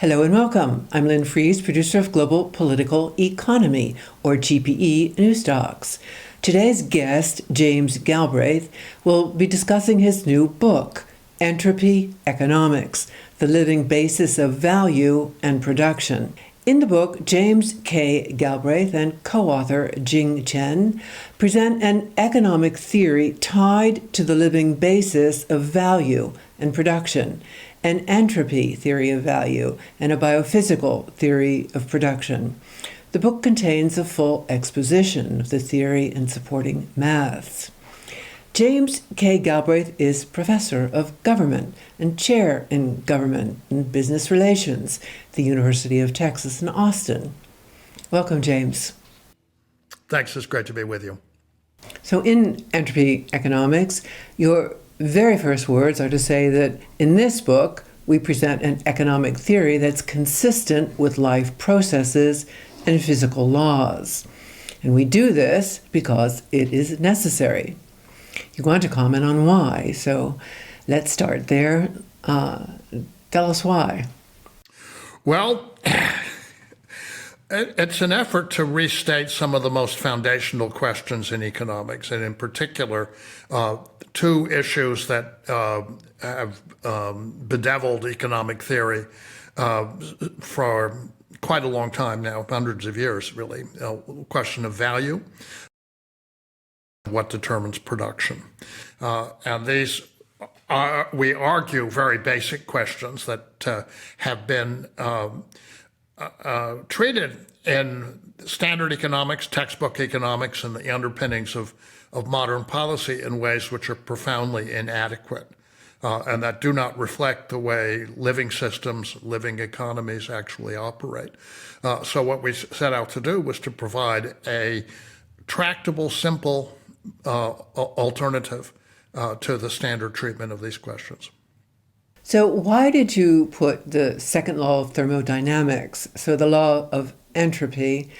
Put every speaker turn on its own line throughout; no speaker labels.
Hello and welcome. I'm Lynn Fries, producer of Global Political Economy, or GPE News Docs. Today's guest, James Galbraith, will be discussing his new book, Entropy Economics, the living basis of value and production. In the book, James K. Galbraith and co-author Jing Chen present an economic theory tied to the living basis of value and production, an entropy theory of value, and a biophysical theory of production. The book contains a full exposition of the theory and supporting maths. James K. Galbraith is professor of government and chair in government and business relations at the University of Texas in Austin. Welcome, James.
Thanks. It's great to be with you.
So in Entropy Economics, your very first words are to say that in this book, we present an economic theory that's consistent with life processes and physical laws. And we do this because it is necessary. You want to comment on why, so let's start there. Tell us why.
Well, it's an effort to restate some of the most foundational questions in economics, and in particular, two issues that have bedeviled economic theory for quite a long time now, hundreds of years, really. Question of value, what determines production. And these are, we argue, very basic questions that have been treated in standard economics, textbook economics, and the underpinnings of modern policy in ways which are profoundly inadequate and that do not reflect the way living systems, living economies actually operate. So what we set out to do was to provide a tractable, simple alternative to the standard treatment of these questions.
So why did you put the second law of thermodynamics, so the law of entropy,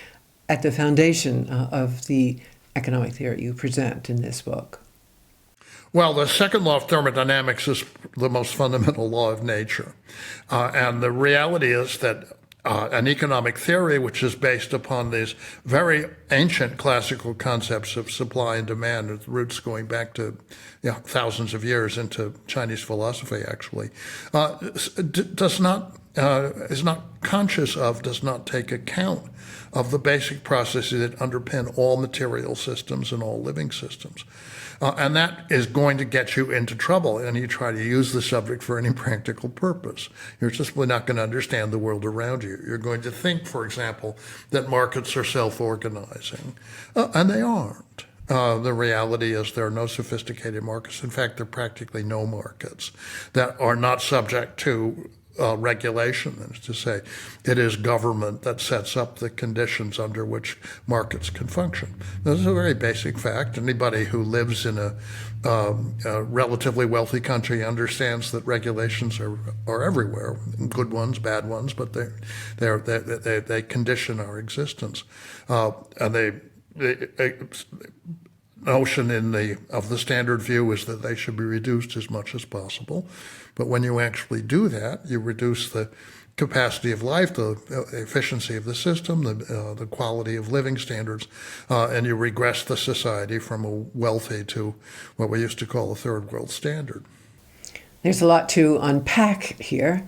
at the foundation of the economic theory you present in this book?
Well, the second law of thermodynamics is the most fundamental law of nature. And the reality is that an economic theory, which is based upon these very ancient classical concepts of supply and demand, with roots going back to thousands of years into Chinese philosophy, actually, is not conscious of, does not take account of the basic processes that underpin all material systems and all living systems. And that is going to get you into trouble, and you try to use the subject for any practical purpose. You're just not going to understand the world around you. You're going to think, for example, that markets are self-organizing, and they aren't. The reality is there are no sophisticated markets. In fact, there are practically no markets that are not subject to regulation. That is to say, it is government that sets up the conditions under which markets can function. This is a very basic fact. Anybody who lives in a relatively wealthy country understands that regulations are everywhere, good ones, bad ones, but they condition our existence. And the notion of the standard view is that they should be reduced as much as possible. But when you actually do that, you reduce the capacity of life, the efficiency of the system, the quality of living standards, and you regress the society from a wealthy to what we used to call a third world standard.
There's a lot to unpack here.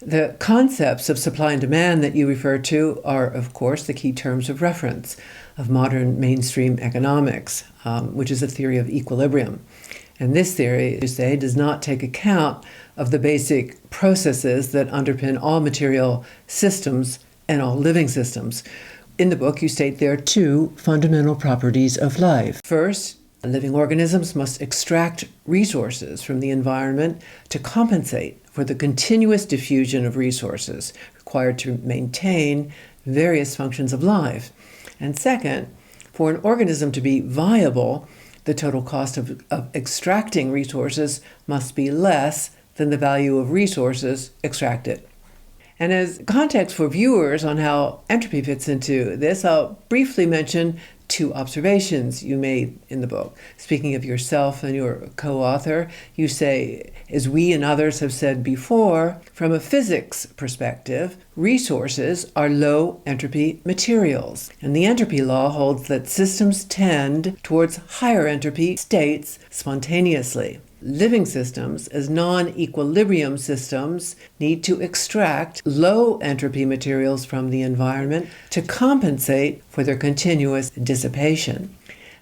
The concepts of supply and demand that you refer to are, of course, the key terms of reference of modern mainstream economics, which is a theory of equilibrium. And this theory, you say, does not take account of the basic processes that underpin all material systems and all living systems. In the book, you state there are two fundamental properties of life. First, living organisms must extract resources from the environment to compensate for the continuous diffusion of resources required to maintain various functions of life. And second, for an organism to be viable, the total cost of extracting resources must be less than the value of resources extracted. And as context for viewers on how entropy fits into this, I'll briefly mention two observations you made in the book. Speaking of yourself and your co-author, you say, as we and others have said before, from a physics perspective, resources are low entropy materials. And the entropy law holds that systems tend towards higher entropy states spontaneously. Living systems, as non-equilibrium systems, need to extract low entropy materials from the environment to compensate for their continuous dissipation.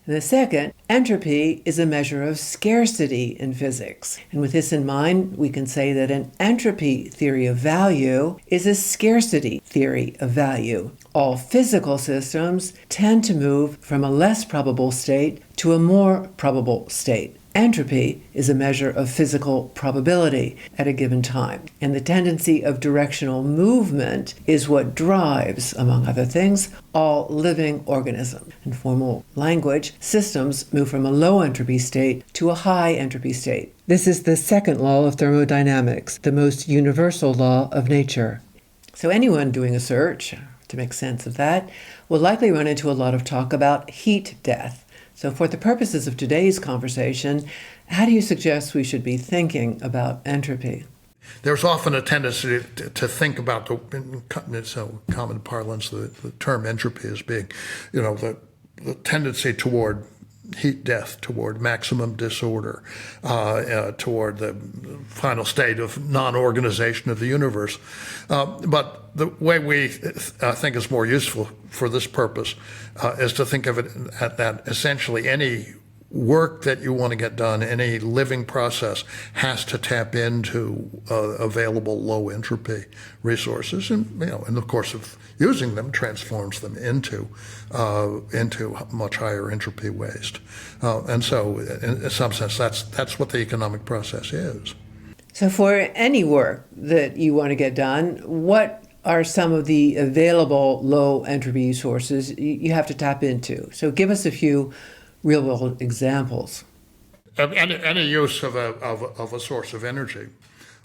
And the second, entropy is a measure of scarcity in physics. And with this in mind, we can say that an entropy theory of value is a scarcity theory of value. All physical systems tend to move from a less probable state to a more probable state. Entropy is a measure of physical probability at a given time, and the tendency of directional movement is what drives, among other things, all living organisms. In formal language, systems move from a low entropy state to a high entropy state. This is the second law of thermodynamics, the most universal law of nature. So anyone doing a search to make sense of that will likely run into a lot of talk about heat death. So for the purposes of today's conversation, how do you suggest we should be thinking about entropy?
There's often a tendency to think about, in common parlance, the term entropy as being, the tendency toward heat death, toward maximum disorder, toward the final state of non-organization of the universe. But the way we think is more useful for this purpose is to think of it that essentially any work that you want to get done, any living process, has to tap into available low entropy resources, and in the course of using them, transforms them into much higher entropy waste. And so, in some sense, that's what the economic process is.
So, for any work that you want to get done, what are some of the available low entropy sources you have to tap into? So, give us a few real-world examples.
Any use of a source of energy,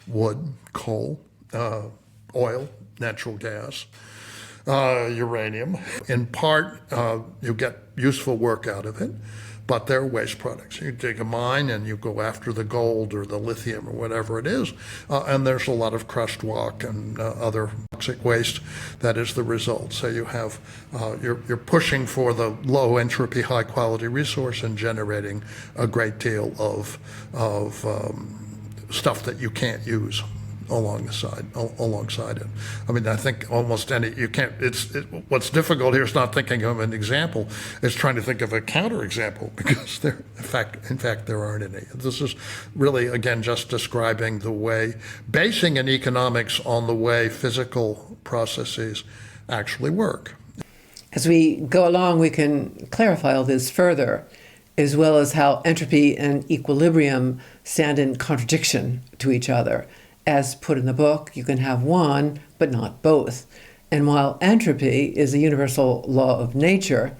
wood, coal, oil, natural gas, uranium. In part, you get useful work out of it, but they're waste products. You dig a mine and you go after the gold or the lithium or whatever it is, and there's a lot of crushed rock and other toxic waste that is the result. So you have you're pushing for the low entropy, high quality resource and generating a great deal of stuff that you can't use alongside it. I mean, I think almost you can't. What's difficult here is not thinking of an example; it's trying to think of a counterexample, because in fact, there aren't any. This is really, again, just describing the way, basing an economics on the way physical processes actually work.
As we go along, we can clarify all this further, as well as how entropy and equilibrium stand in contradiction to each other. As put in the book, you can have one, but not both. And while entropy is a universal law of nature,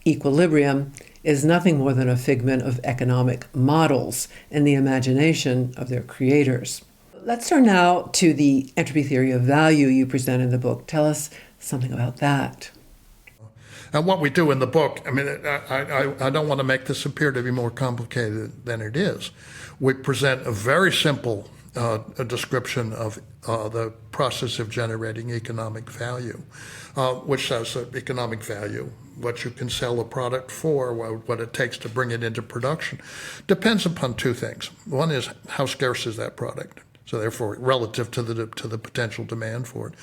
equilibrium is nothing more than a figment of economic models and the imagination of their creators. Let's turn now to the entropy theory of value you present in the book. Tell us something about that.
And what we do in the book, I mean, I don't want to make this appear to be more complicated than it is. We present a very simple a description of the process of generating economic value, which says that economic value, what you can sell a product for, what it takes to bring it into production, depends upon two things. One is how scarce is that product? So therefore, relative to the potential demand for it,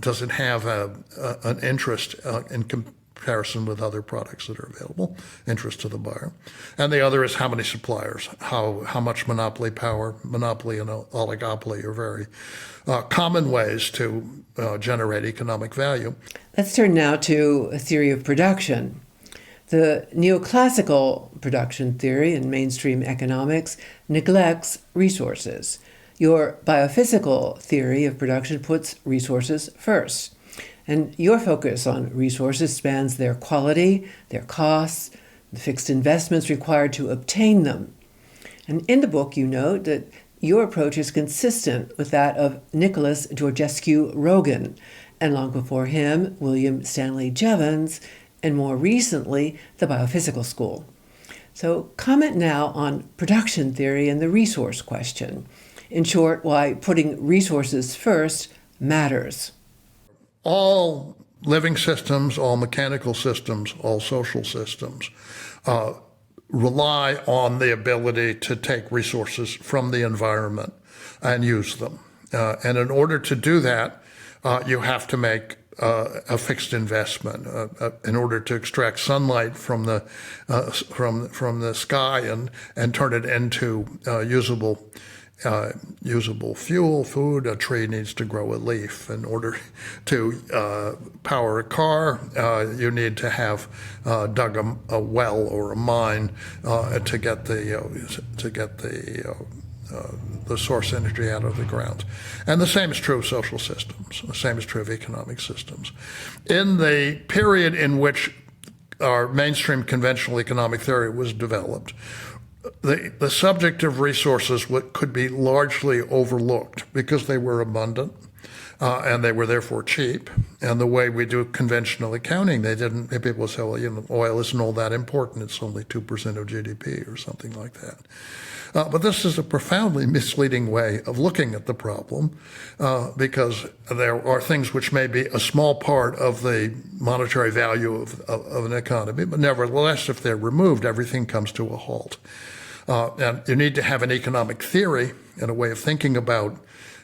does it have an interest in comparison with other products that are available, interest to the buyer? And the other is how many suppliers, how much monopoly power. Monopoly and oligopoly are very common ways to generate economic value.
Let's turn now to a theory of production. The neoclassical production theory in mainstream economics neglects resources. Your biophysical theory of production puts resources first. And your focus on resources spans their quality, their costs, the fixed investments required to obtain them. And in the book, you note that your approach is consistent with that of Nicholas Georgescu Rogan, and long before him, William Stanley Jevons and more recently, the biophysical school. So comment now on production theory and the resource question. In short, why putting resources first matters.
All living systems, all mechanical systems, all social systems rely on the ability to take resources from the environment and use them. And in order to do that, you have to make a fixed investment in order to extract sunlight from the sky and turn it into usable fuel, food. A tree needs to grow a leaf. In order to power a car, you need to have dug a well or a mine to get the source energy out of the ground. And the same is true of social systems. The same is true of economic systems. In the period in which our mainstream conventional economic theory was developed, the subject of resources could be largely overlooked because they were abundant and they were therefore cheap. And the way we do conventional accounting, people say, well, oil isn't all that important. It's only 2% of GDP or something like that. But this is a profoundly misleading way of looking at the problem because there are things which may be a small part of the monetary value of an economy, but nevertheless, if they're removed, everything comes to a halt. And you need to have an economic theory and a way of thinking about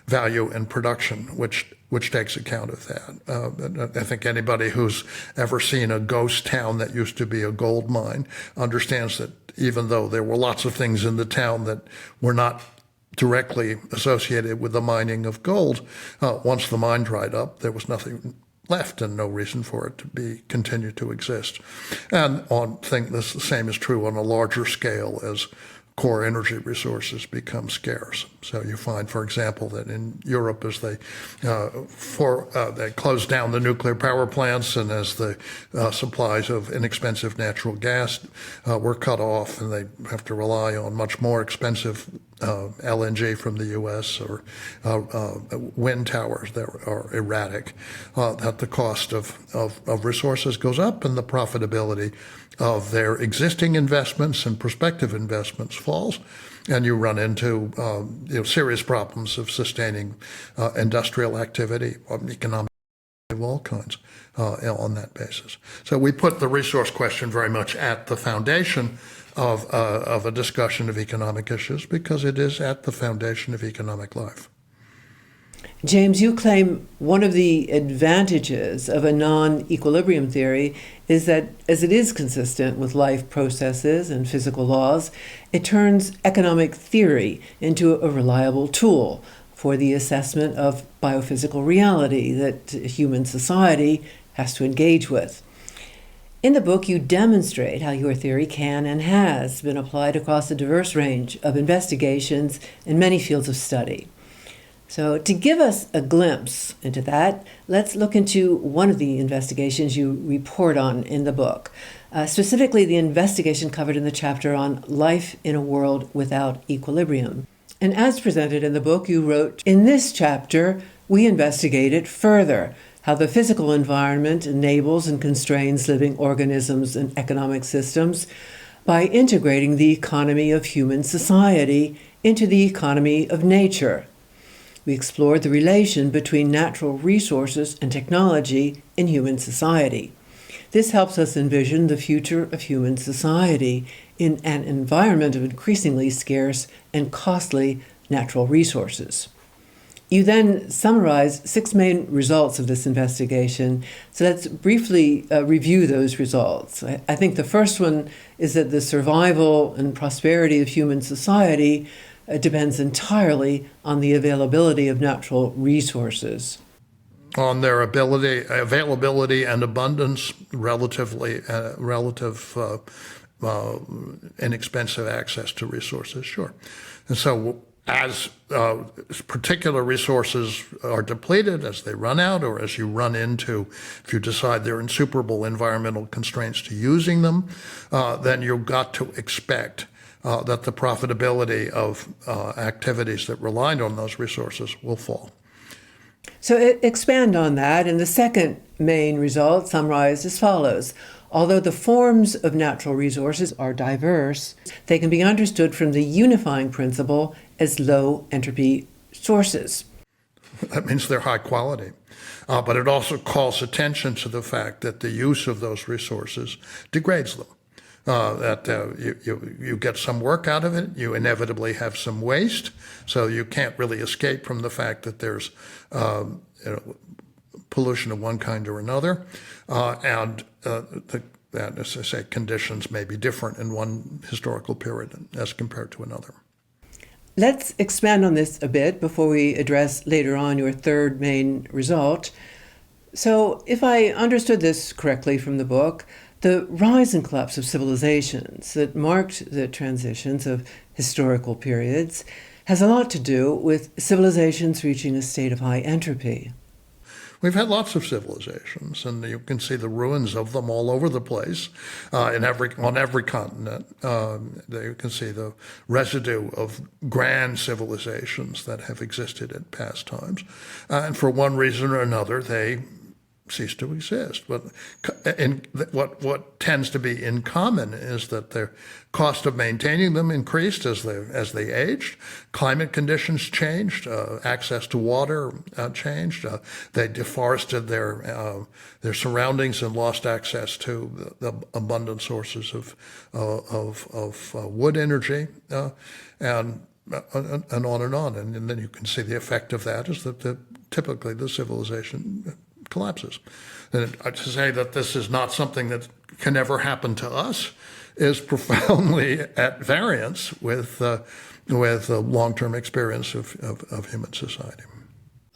value and production, which takes account of that. I think anybody who's ever seen a ghost town that used to be a gold mine understands that even though there were lots of things in the town that were not directly associated with the mining of gold, once the mine dried up, there was nothing left and no reason for it to continue to exist. And I think the same is true on a larger scale as core energy resources become scarce. So you find, for example, that in Europe, as they close down the nuclear power plants and as the supplies of inexpensive natural gas were cut off, and they have to rely on much more expensive LNG from the U.S. or wind towers that are erratic, that the cost of resources goes up and the profitability of their existing investments and prospective investments falls, and you run into serious problems of sustaining industrial activity, economic of all kinds on that basis. So we put the resource question very much at the foundation of a discussion of economic issues because it is at the foundation of economic life.
James, you claim one of the advantages of a non-equilibrium theory is that as it is consistent with life processes and physical laws, it turns economic theory into a reliable tool for the assessment of biophysical reality that human society has to engage with. In the book, you demonstrate how your theory can and has been applied across a diverse range of investigations in many fields of study. So to give us a glimpse into that, let's look into one of the investigations you report on in the book, specifically the investigation covered in the chapter on life in a world without equilibrium. And as presented in the book, you wrote, in this chapter, we investigated further how the physical environment enables and constrains living organisms and economic systems by integrating the economy of human society into the economy of nature. We explored the relation between natural resources and technology in human society. This helps us envision the future of human society in an environment of increasingly scarce and costly natural resources. You then summarize 6 main results of this investigation. So let's briefly review those results. I think the first one is that the survival and prosperity of human society depends entirely on the availability of natural resources.
On their availability and abundance, relative inexpensive access to resources, sure. And so as particular resources are depleted, as they run out, or as you run into, if you decide there are insuperable environmental constraints to using them, then you've got to expect that the profitability of activities that relied on those resources will fall.
So expand on that, and the second main result summarized as follows. Although the forms of natural resources are diverse, they can be understood from the unifying principle as low entropy sources.
That means they're high quality. But it also calls attention to the fact that the use of those resources degrades them. You get some work out of it, you inevitably have some waste, so you can't really escape from the fact that there's pollution of one kind or another, and as I say, conditions may be different in one historical period as compared to another.
Let's expand on this a bit before we address later on your third main result. So, if I understood this correctly from the book, the rise and collapse of civilizations that marked the transitions of historical periods has a lot to do with civilizations reaching a state of high entropy.
We've had lots of civilizations, and you can see the ruins of them all over the place, on every continent. You can see the residue of grand civilizations that have existed at past times, and for one reason or another, they cease to exist. But what tends to be in common is that the cost of maintaining them increased as they aged. Climate conditions changed. Access to water changed. They deforested their surroundings and lost access to the abundant sources of wood energy, and on and on. And then you can see the effect of that is that typically the civilization collapses. And to say that this is not something that can ever happen to us is profoundly at variance with the long-term experience of human society.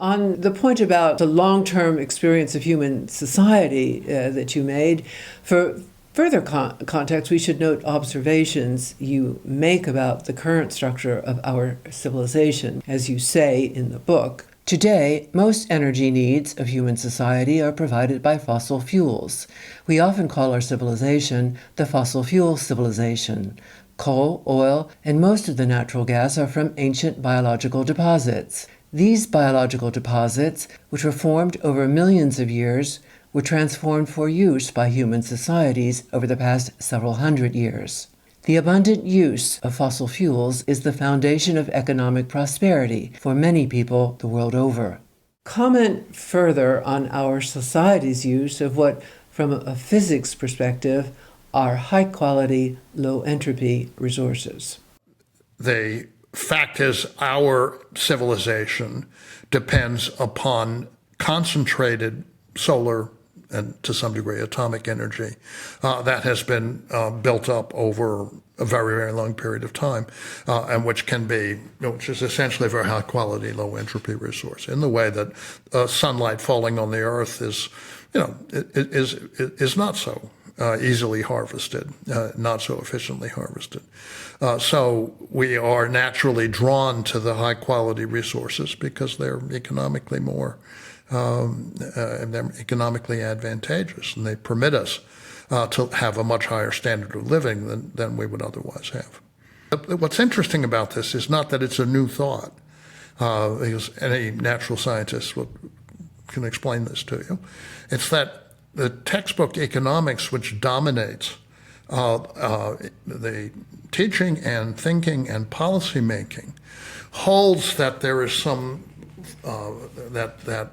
On the point about the long-term experience of human society that you made, for further context, we should note observations you make about the current structure of our civilization. As you say in the book, today, most energy needs of human society are provided by fossil fuels. We often call our civilization the fossil fuel civilization. Coal, oil, and most of the natural gas are from ancient biological deposits. These biological deposits, which were formed over millions of years, were transformed for use by human societies over the past several hundred years. The abundant use of fossil fuels is the foundation of economic prosperity for many people the world over. Comment further on our society's use of what, from a physics perspective, are high-quality, low-entropy resources.
The fact is, our civilization depends upon concentrated solar and to some degree atomic energy that has been built up over a very, very long period of time, and which is essentially a very high quality, low entropy resource in the way that sunlight falling on the earth is not so easily harvested, not so efficiently harvested. So we are naturally drawn to the high quality resources because they're economically more and they're economically advantageous, and they permit us to have a much higher standard of living than we would otherwise have. What's interesting about this is not that it's a new thought, because any natural scientist can explain this to you. It's that the textbook economics, which dominates the teaching and thinking and policy making, holds that there is some that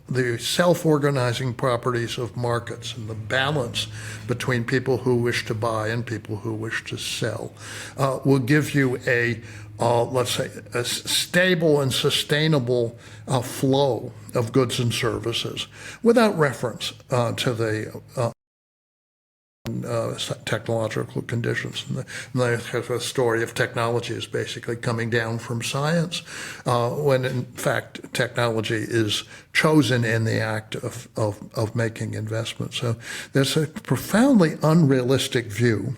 the self-organizing properties of markets and the balance between people who wish to buy and people who wish to sell will give you let's say, a stable and sustainable flow of goods and services without reference to the technological conditions. And the story of technology is basically coming down from science, when in fact technology is chosen in the act of making investments. So there's a profoundly unrealistic view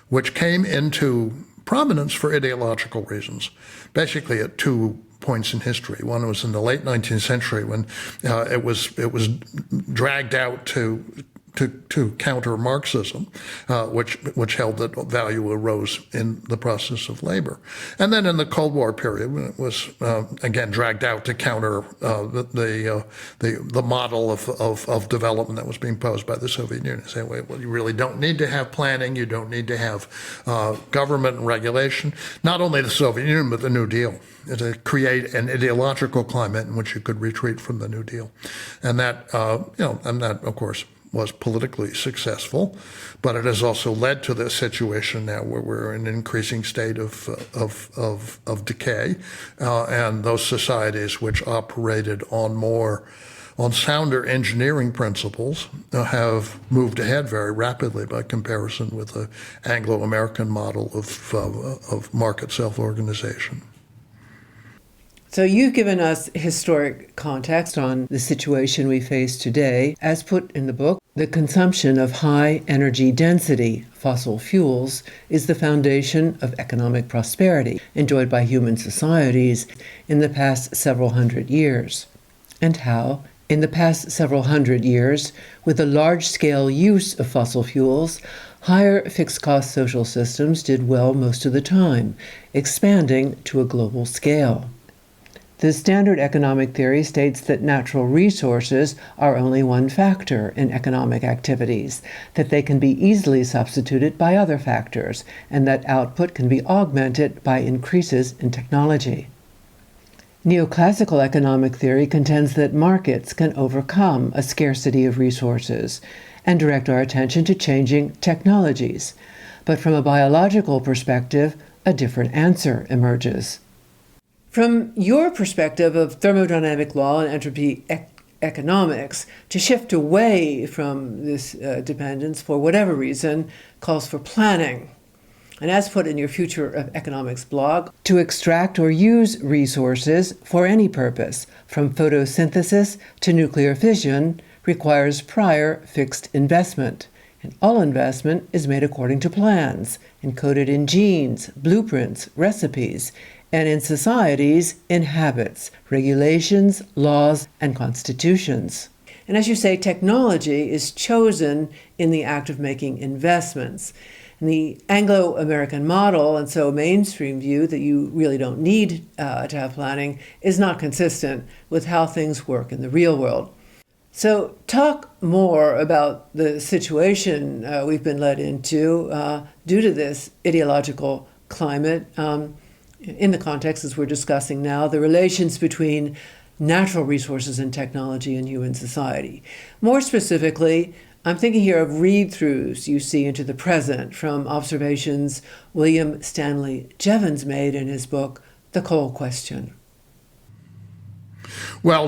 which came into prominence for ideological reasons, basically at two points in history. One was in the late 19th century when it was dragged out to to counter Marxism, which held that value arose in the process of labor. And then in the Cold War period, when it was again dragged out to counter the model of development that was being posed by the Soviet Union, saying, well, you really don't need to have planning, you don't need to have government and regulation. Not only the Soviet Union, but the New Deal, to create an ideological climate in which you could retreat from the New Deal, and that and that of course was politically successful, but it has also led to this situation now where we're in an increasing state of decay, and those societies which operated on sounder engineering principles have moved ahead very rapidly by comparison with the Anglo-American model of market self-organization.
So you've given us historic context on the situation we face today. As put in the book, the consumption of high energy density fossil fuels is the foundation of economic prosperity enjoyed by human societies in the past several hundred years. And how, in the past several hundred years, with the large-scale use of fossil fuels, higher fixed-cost social systems did well most of the time, expanding to a global scale. The standard economic theory states that natural resources are only one factor in economic activities, that they can be easily substituted by other factors, and that output can be augmented by increases in technology. Neoclassical economic theory contends that markets can overcome a scarcity of resources and direct our attention to changing technologies. But from a biological perspective, a different answer emerges. From your perspective of thermodynamic law and entropy economics, to shift away from this dependence for whatever reason calls for planning. And as put in your Future of Economics blog, to extract or use resources for any purpose, from photosynthesis to nuclear fission, requires prior fixed investment. And all investment is made according to plans, encoded in genes, blueprints, recipes, and in societies, in habits, regulations, laws, and constitutions. And as you say, technology is chosen in the act of making investments. And the Anglo-American model, and so mainstream view that you really don't need to have planning, is not consistent with how things work in the real world. So talk more about the situation we've been led into due to this ideological climate, in the context, as we're discussing now, the relations between natural resources and technology in human society. More specifically, I'm thinking here of read-throughs you see into the present from observations William Stanley Jevons made in his book, The Coal Question.
Well,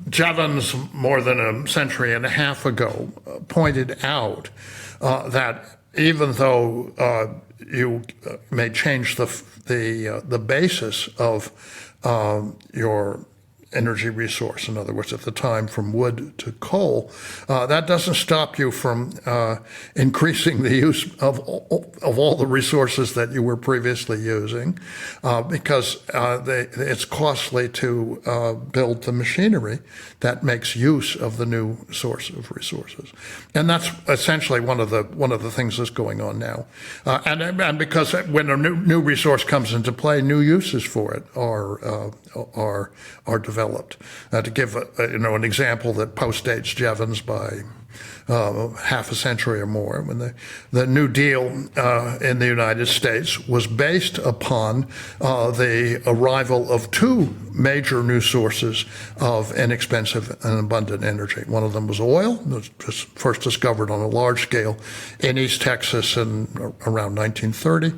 Jevons, more than a century and a half ago, pointed out that even though you may change the basis of your energy resource, in other words, at the time from wood to coal, that doesn't stop you from increasing the use of all the resources that you were previously using, because it's costly to build the machinery that makes use of the new source of resources, and that's essentially one of the things that's going on now, and because when a new resource comes into play, new uses for it are developed. To give an example that postdates Jevons by half a century or more, when the New Deal in the United States was based upon the arrival of two major new sources of inexpensive and abundant energy. One of them was oil. It was just first discovered on a large scale in East Texas in around 1930.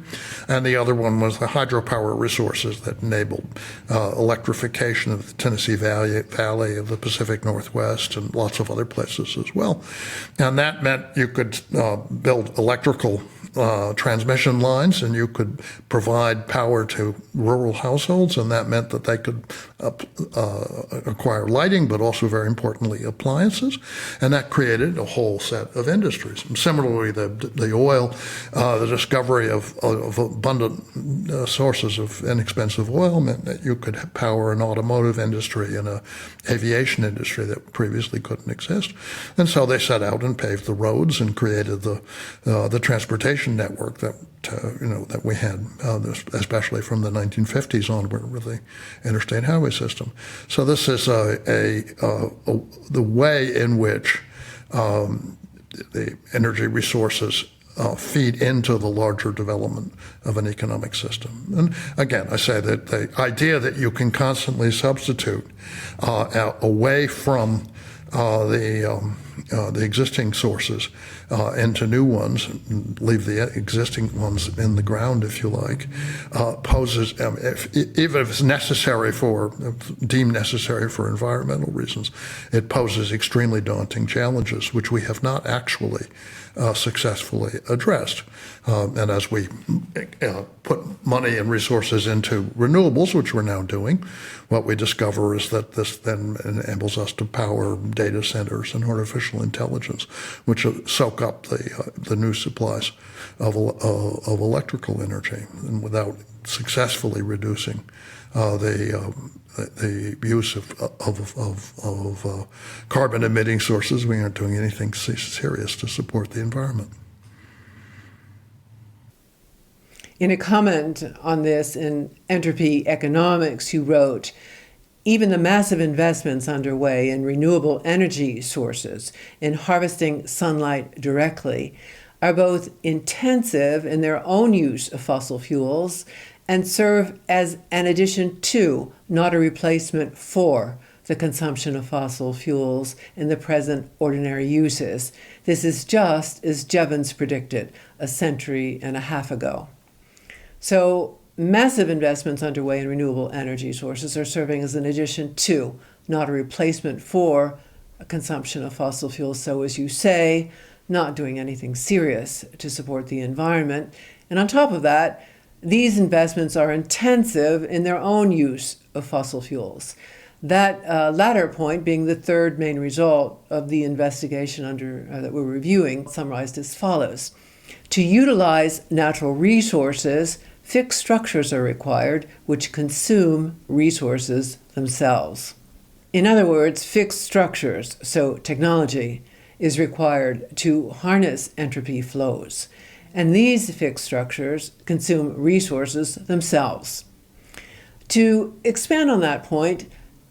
And the other one was the hydropower resources that enabled electrification of the Tennessee Valley, of the Pacific Northwest, and lots of other places as well. And that meant you could build electrical transmission lines, and you could provide power to rural households, and that meant that they could acquire lighting, but also, very importantly, appliances, and that created a whole set of industries. And similarly, the oil, the discovery of abundant sources of inexpensive oil meant that you could power an automotive industry and an aviation industry that previously couldn't exist. And so they set out and paved the roads and created the transportation network that that we had, especially from the 1950s onward with the interstate highway system. So this is the way in which the energy resources feed into the larger development of an economic system. And again, I say that the idea that you can constantly substitute away from the existing sources into new ones, and leave the existing ones in the ground, if you like, poses, even if it's deemed necessary for environmental reasons, it poses extremely daunting challenges, which we have not actually successfully addressed. And as we put money and resources into renewables, which we're now doing, what we discover is that this then enables us to power data centers and artificial intelligence, which soak up the new supplies of electrical energy, and without successfully reducing the use of carbon-emitting sources, we aren't doing anything serious to support the environment.
In a comment on this in Entropy Economics, you wrote, "Even the massive investments underway in renewable energy sources, in harvesting sunlight directly, are both intensive in their own use of fossil fuels and serve as an addition to, not a replacement for, the consumption of fossil fuels in the present ordinary uses. This is just as Jevons predicted a century and a half ago." So massive investments underway in renewable energy sources are serving as an addition to, not a replacement for, a consumption of fossil fuels. So as you say, not doing anything serious to support the environment. And on top of that, these investments are intensive in their own use of fossil fuels. That latter point being the third main result of the investigation that we're reviewing, summarized as follows. To utilize natural resources, fixed structures are required which consume resources themselves. In other words, fixed structures, so technology, is required to harness entropy flows. And these fixed structures consume resources themselves. To expand on that point,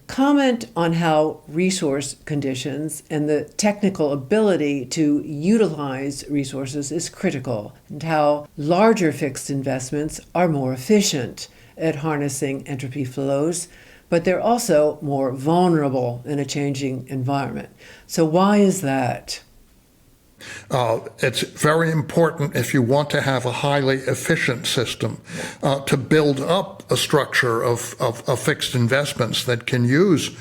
comment on how resource conditions and the technical ability to utilize resources is critical, and how larger fixed investments are more efficient at harnessing entropy flows, but they're also more vulnerable in a changing environment. So why is that?
It's very important, if you want to have a highly efficient system, to build up a structure of fixed investments that can use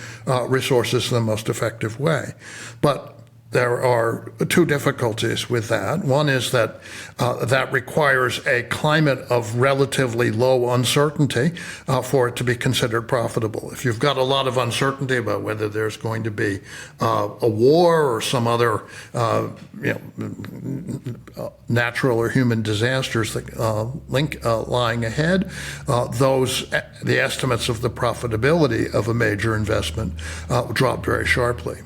resources in the most effective way. But there are two difficulties with that. One is that that requires a climate of relatively low uncertainty for it to be considered profitable. If you've got a lot of uncertainty about whether there's going to be a war or some other natural or human disasters that lying ahead, the estimates of the profitability of a major investment drop very sharply.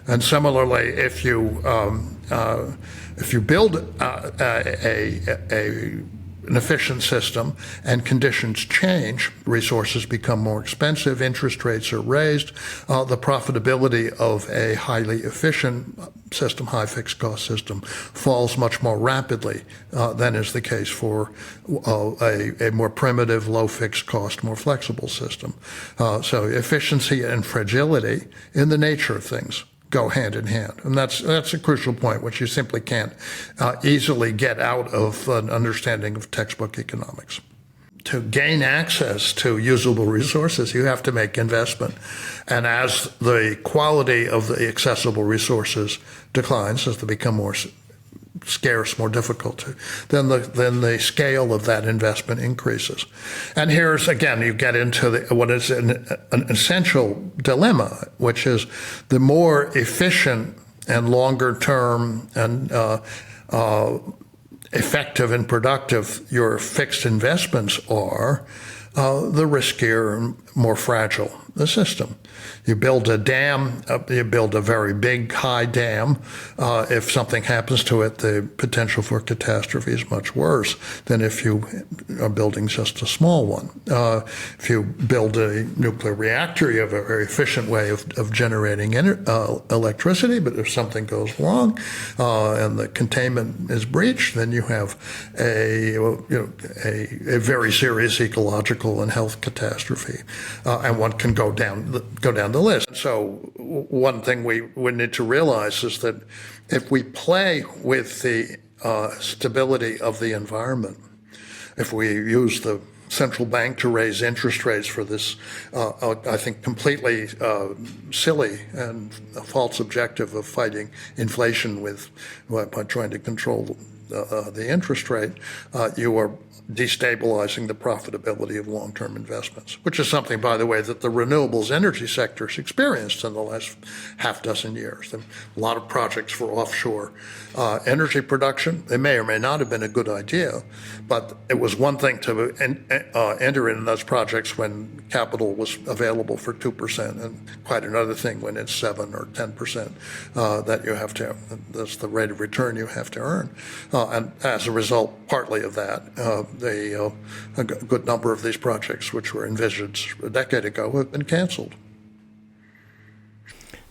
And similarly, if you build an efficient system and conditions change, resources become more expensive, interest rates are raised, the profitability of a highly efficient system, high fixed cost system, falls much more rapidly than is the case for a more primitive, low fixed cost, more flexible system. So efficiency and fragility in the nature of things go hand in hand. And that's a crucial point, which you simply can't easily get out of an understanding of textbook economics. To gain access to usable resources, you have to make investment. And as the quality of the accessible resources declines, as they become more scarce, more difficult to, then the scale of that investment increases. And here's, again, you get into what is an essential dilemma, which is the more efficient and longer term and effective and productive your fixed investments are, the riskier and more fragile the system. You build a dam, you build a very big, high dam. If something happens to it, the potential for catastrophe is much worse than if you are building just a small one. If you build a nuclear reactor, you have a very efficient way of generating electricity, but if something goes wrong and the containment is breached, then you have a very serious ecological and health catastrophe, and one can go down the list. So one thing we need to realize is that if we play with the stability of the environment, if we use the central bank to raise interest rates for this, I think, completely silly and a false objective of fighting inflation by trying to control the interest rate, you are destabilizing the profitability of long-term investments, which is something, by the way, that the renewables energy sector has experienced in the last half dozen years. A lot of projects for offshore energy production, they may or may not have been a good idea, but it was one thing to enter in those projects when capital was available for 2%, and quite another thing when it's 7 or 10% that you have to, that's the rate of return you have to earn. And as a result, partly of that, a good number of these projects, which were envisaged a decade ago, have been canceled.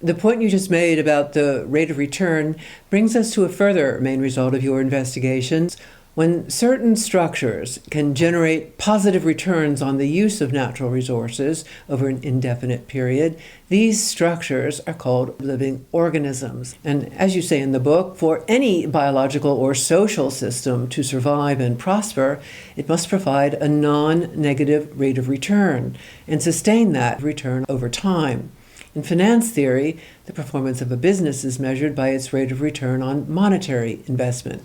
The point you just made about the rate of return brings us to a further main result of your investigations. When certain structures can generate positive returns on the use of natural resources over an indefinite period, these structures are called living organisms. And as you say in the book, for any biological or social system to survive and prosper, it must provide a non-negative rate of return and sustain that return over time. In finance theory, the performance of a business is measured by its rate of return on monetary investment.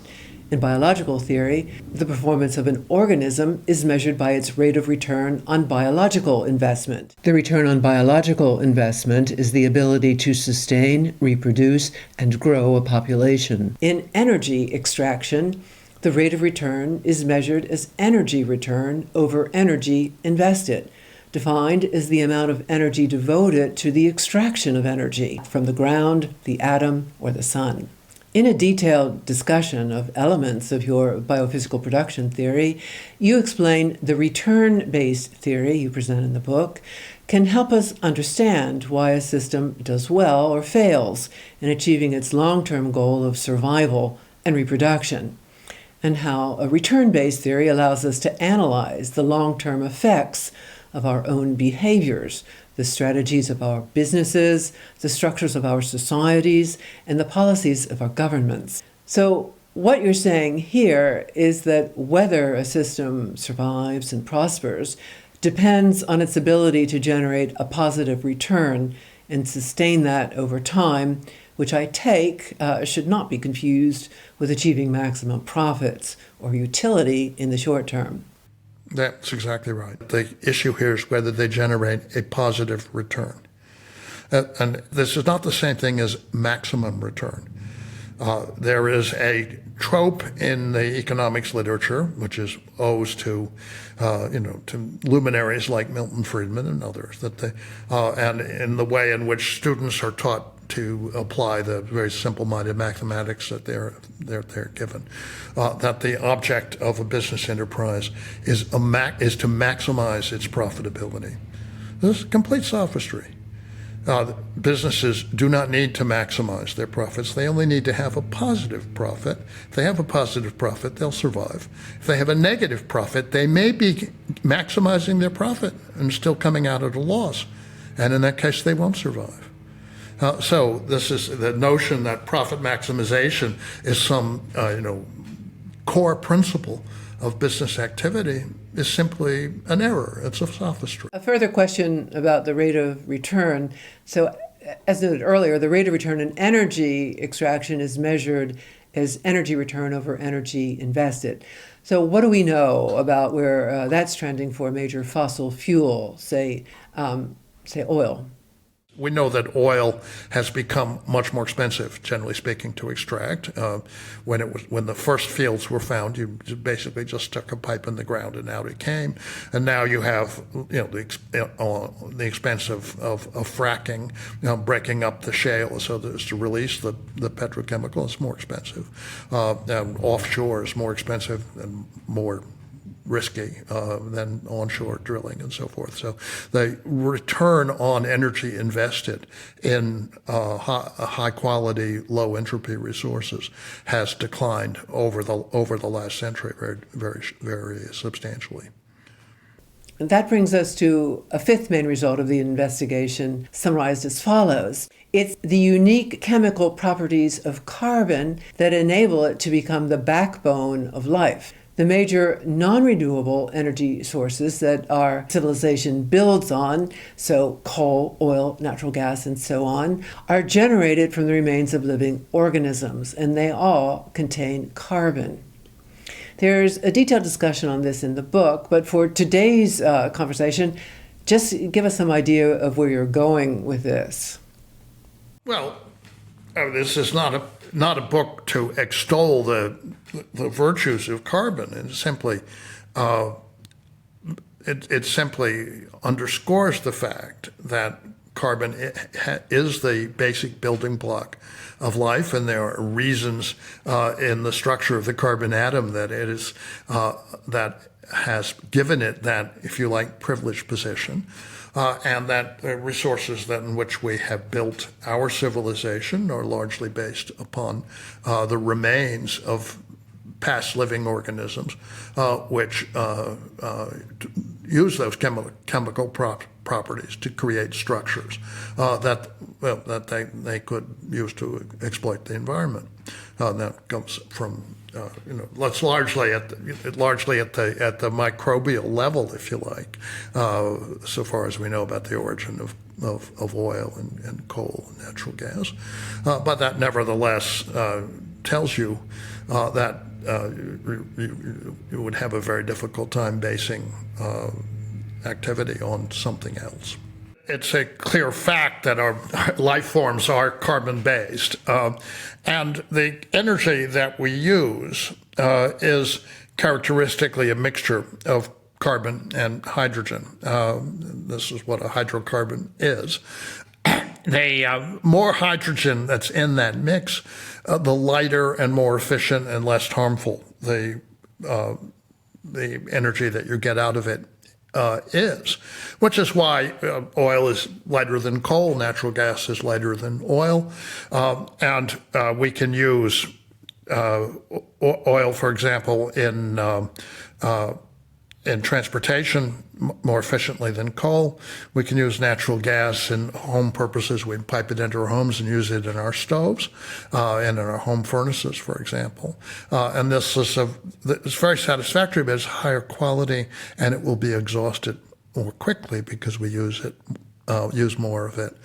In biological theory, the performance of an organism is measured by its rate of return on biological investment. The return on biological investment is the ability to sustain, reproduce, and grow a population. In energy extraction, the rate of return is measured as energy return over energy invested, defined as the amount of energy devoted to the extraction of energy from the ground, the atom, or the sun. In a detailed discussion of elements of your biophysical production theory, you explain the return-based theory you present in the book can help us understand why a system does well or fails in achieving its long-term goal of survival and reproduction, and how a return-based theory allows us to analyze the long-term effects of our own behaviors, the strategies of our businesses, the structures of our societies, and the policies of our governments. So what you're saying here is that whether a system survives and prospers depends on its ability to generate a positive return and sustain that over time, which I take should not be confused with achieving maximum profits or utility in the short term.
That's exactly right. The issue here is whether they generate a positive return. And this is not the same thing as maximum return. There is a trope in the economics literature, which is owes to luminaries like Milton Friedman and others, and in the way in which students are taught to apply the very simple-minded mathematics that they're given, that the object of a business enterprise is to maximize its profitability. This is complete sophistry. Businesses do not need to maximize their profits. They only need to have a positive profit. If they have a positive profit, they'll survive. If they have a negative profit, they may be maximizing their profit and still coming out at a loss. And in that case, they won't survive. So this is the notion that profit maximization is some core principle of business activity is simply an error. It's a sophistry.
A further question about the rate of return. So as noted earlier, the rate of return in energy extraction is measured as energy return over energy invested. So what do we know about where that's trending for a major fossil fuel, say oil?
We know that oil has become much more expensive, generally speaking, to extract. When the first fields were found, you basically just stuck a pipe in the ground and out it came. And now you have the expense of fracking, breaking up the shale so that to release the petrochemical is more expensive. And offshore is more expensive and more risky than onshore drilling and so forth. So the return on energy invested in high quality, low entropy resources has declined over the last century very, very, very substantially.
That brings us to a fifth main result of the investigation, summarized as follows. It's the unique chemical properties of carbon that enable it to become the backbone of life. The major non-renewable energy sources that our civilization builds on, so coal, oil, natural gas, and so on, are generated from the remains of living organisms, and they all contain carbon. There's a detailed discussion on this in the book, but for today's conversation, just give us some idea of where you're going with this.
Well, this is not a book to extol the virtues of carbon. It simply underscores the fact that carbon is the basic building block of life, and there are reasons in the structure of the carbon atom that it is that has given it that, if you like, privileged position. And that the resources in which we have built our civilization are largely based upon the remains of past living organisms, which use those chemical properties to create structures that they could use to exploit the environment. That comes from that's largely at the microbial level, if you like, so far as we know about the origin of oil and coal and natural gas. But that nevertheless tells you that you would have a very difficult time basing activity on something else. It's a clear fact that our life forms are carbon-based, and the energy that we use is characteristically a mixture of carbon and hydrogen. This is what a hydrocarbon is. The more hydrogen that's in that mix, the lighter and more efficient and less harmful the energy that you get out of it is, which is why oil is lighter than coal, natural gas is lighter than oil, and we can use oil, for example, in transportation more efficiently than coal. We can use natural gas in home purposes. We pipe it into our homes and use it in our stoves and in our home furnaces, for example. And this is it's very satisfactory, but it's higher quality, and it will be exhausted more quickly because we use more of it.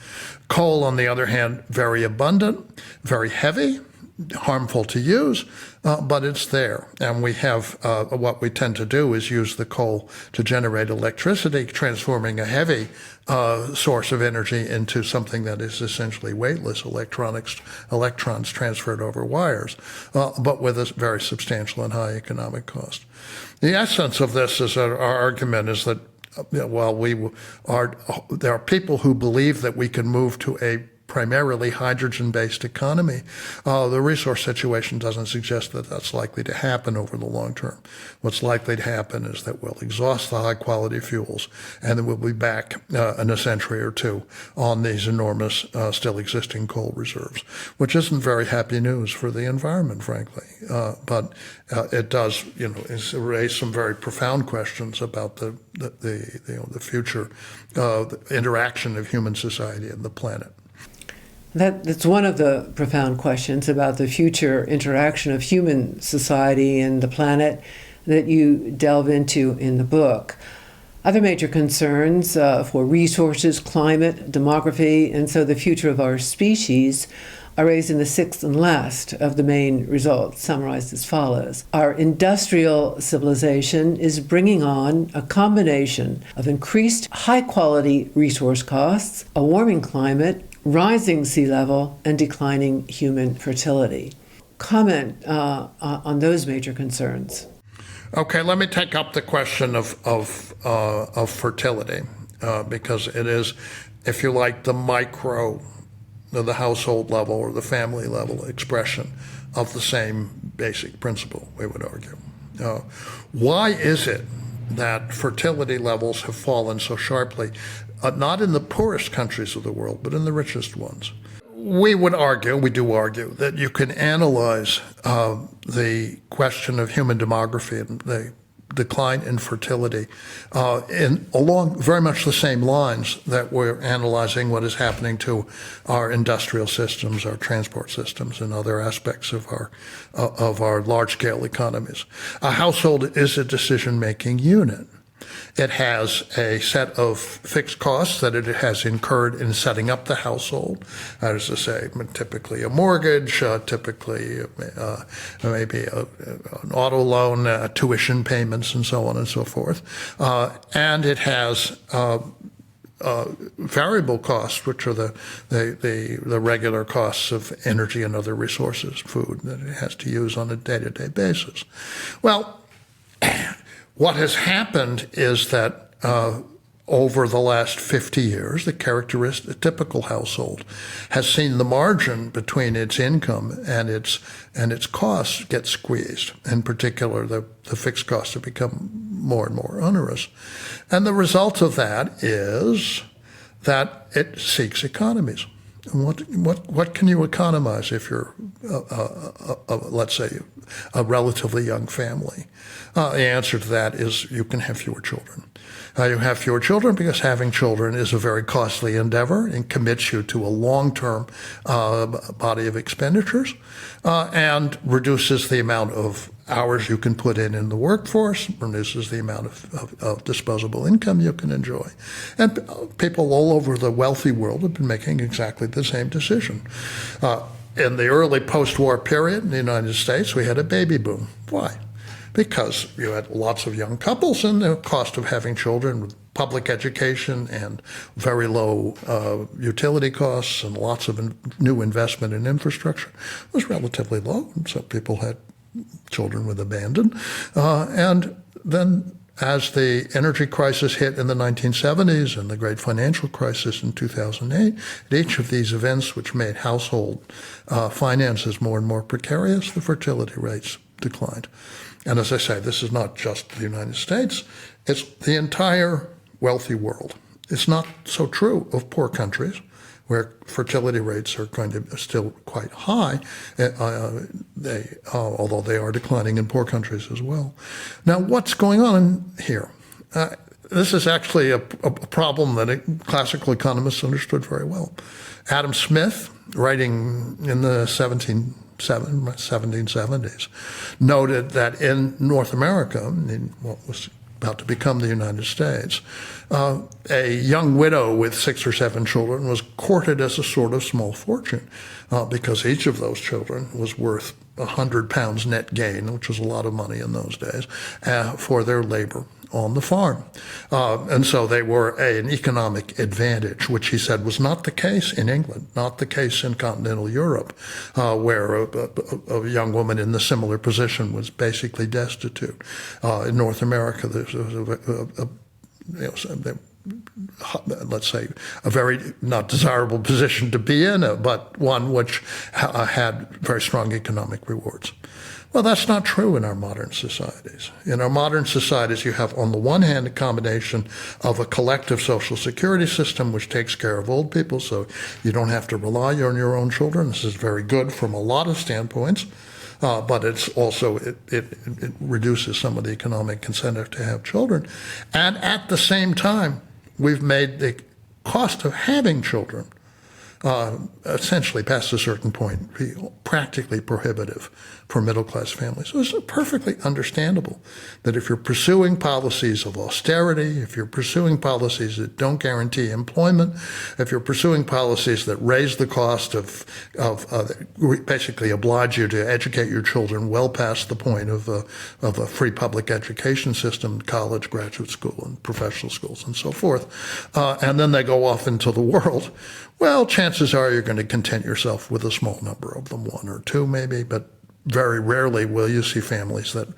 Coal, on the other hand, very abundant, very heavy, harmful to use, but it's there. And we have what we tend to do is use the coal to generate electricity, transforming a heavy source of energy into something that is essentially weightless, electrons transferred over wires, but with a very substantial and high economic cost. The essence of this is our argument is that while there are people who believe that we can move to a primarily hydrogen-based economy, the resource situation doesn't suggest that that's likely to happen over the long term. What's likely to happen is that we'll exhaust the high-quality fuels, and then we'll be back in a century or two on these enormous, still existing coal reserves, which isn't very happy news for the environment, frankly. But it does, raise some very profound questions about the future the interaction of human society and the planet.
That's one of the profound questions about the future interaction of human society and the planet that you delve into in the book. Other major concerns for resources, climate, demography, and so the future of our species are raising the sixth and last of the main results, summarized as follows. Our industrial civilization is bringing on a combination of increased high-quality resource costs, a warming climate, rising sea level, and declining human fertility. Comment on those major concerns.
Okay, let me take up the question of fertility, because it is, if you like, the micro, the household level or the family level expression of the same basic principle, we would argue. Why is it that fertility levels have fallen so sharply, not in the poorest countries of the world, but in the richest ones? We would argue, we do argue, that you can analyze the question of human demography and the decline in fertility along very much the same lines that we're analyzing what is happening to our industrial systems, our transport systems, and other aspects of our large-scale economies. A household is a decision-making unit. It has a set of fixed costs that it has incurred in setting up the household. That is to say, typically a mortgage, typically maybe an auto loan, tuition payments, and so on and so forth. And it has variable costs, which are the regular costs of energy and other resources, food, that it has to use on a day-to-day basis. Well, what has happened is that over the last 50 years, the typical household has seen the margin between its income and its costs get squeezed. In particular, the fixed costs have become more and more onerous. And the result of that is that it seeks economies. What can you economize if you're, let's say, a relatively young family? The answer to that is you can have fewer children. You have fewer children because having children is a very costly endeavor and commits you to a long-term body of expenditures and reduces the amount of hours you can put in the workforce, reduces the amount of disposable income you can enjoy. And people all over the wealthy world have been making exactly the same decision. In the early post-war period in the United States, we had a baby boom. Why? Because you had lots of young couples, and the cost of having children with public education and very low utility costs and lots of new investment in infrastructure was relatively low. And so people had children with abandon. And then as the energy crisis hit in the 1970s and the great financial crisis in 2008, at each of these events which made household finances more and more precarious, the fertility rates declined. And as I say, this is not just the United States, it's the entire wealthy world. It's not so true of poor countries, where fertility rates are still quite high, although they are declining in poor countries as well. Now, what's going on here? This is actually a problem that classical economists understood very well. Adam Smith, writing in the 1770s, noted that in North America, in what was about to become the United States, a young widow with 6 or 7 children was courted as a sort of small fortune because each of those children was worth £100 net gain, which was a lot of money in those days, for their labor on the farm. And so they were an economic advantage, which he said was not the case in England, not the case in continental Europe, where a young woman in the similar position was basically destitute. In North America, there's let's say, a very not desirable position to be in, but one which had very strong economic rewards. Well, that's not true in our modern societies. In our modern societies, you have, on the one hand, a combination of a collective social security system which takes care of old people, so you don't have to rely on your own children. This is very good from a lot of standpoints, but it's also, it reduces some of the economic incentive to have children. And at the same time, we've made the cost of having children essentially past a certain point be practically prohibitive for middle-class families. So it's perfectly understandable that if you're pursuing policies of austerity, if you're pursuing policies that don't guarantee employment, if you're pursuing policies that raise the cost of basically oblige you to educate your children well past the point of a free public education system, college, graduate school, and professional schools, and so forth, and then they go off into the world, well, chances are you're going to content yourself with a small number of them, one or two maybe, but very rarely will you see families that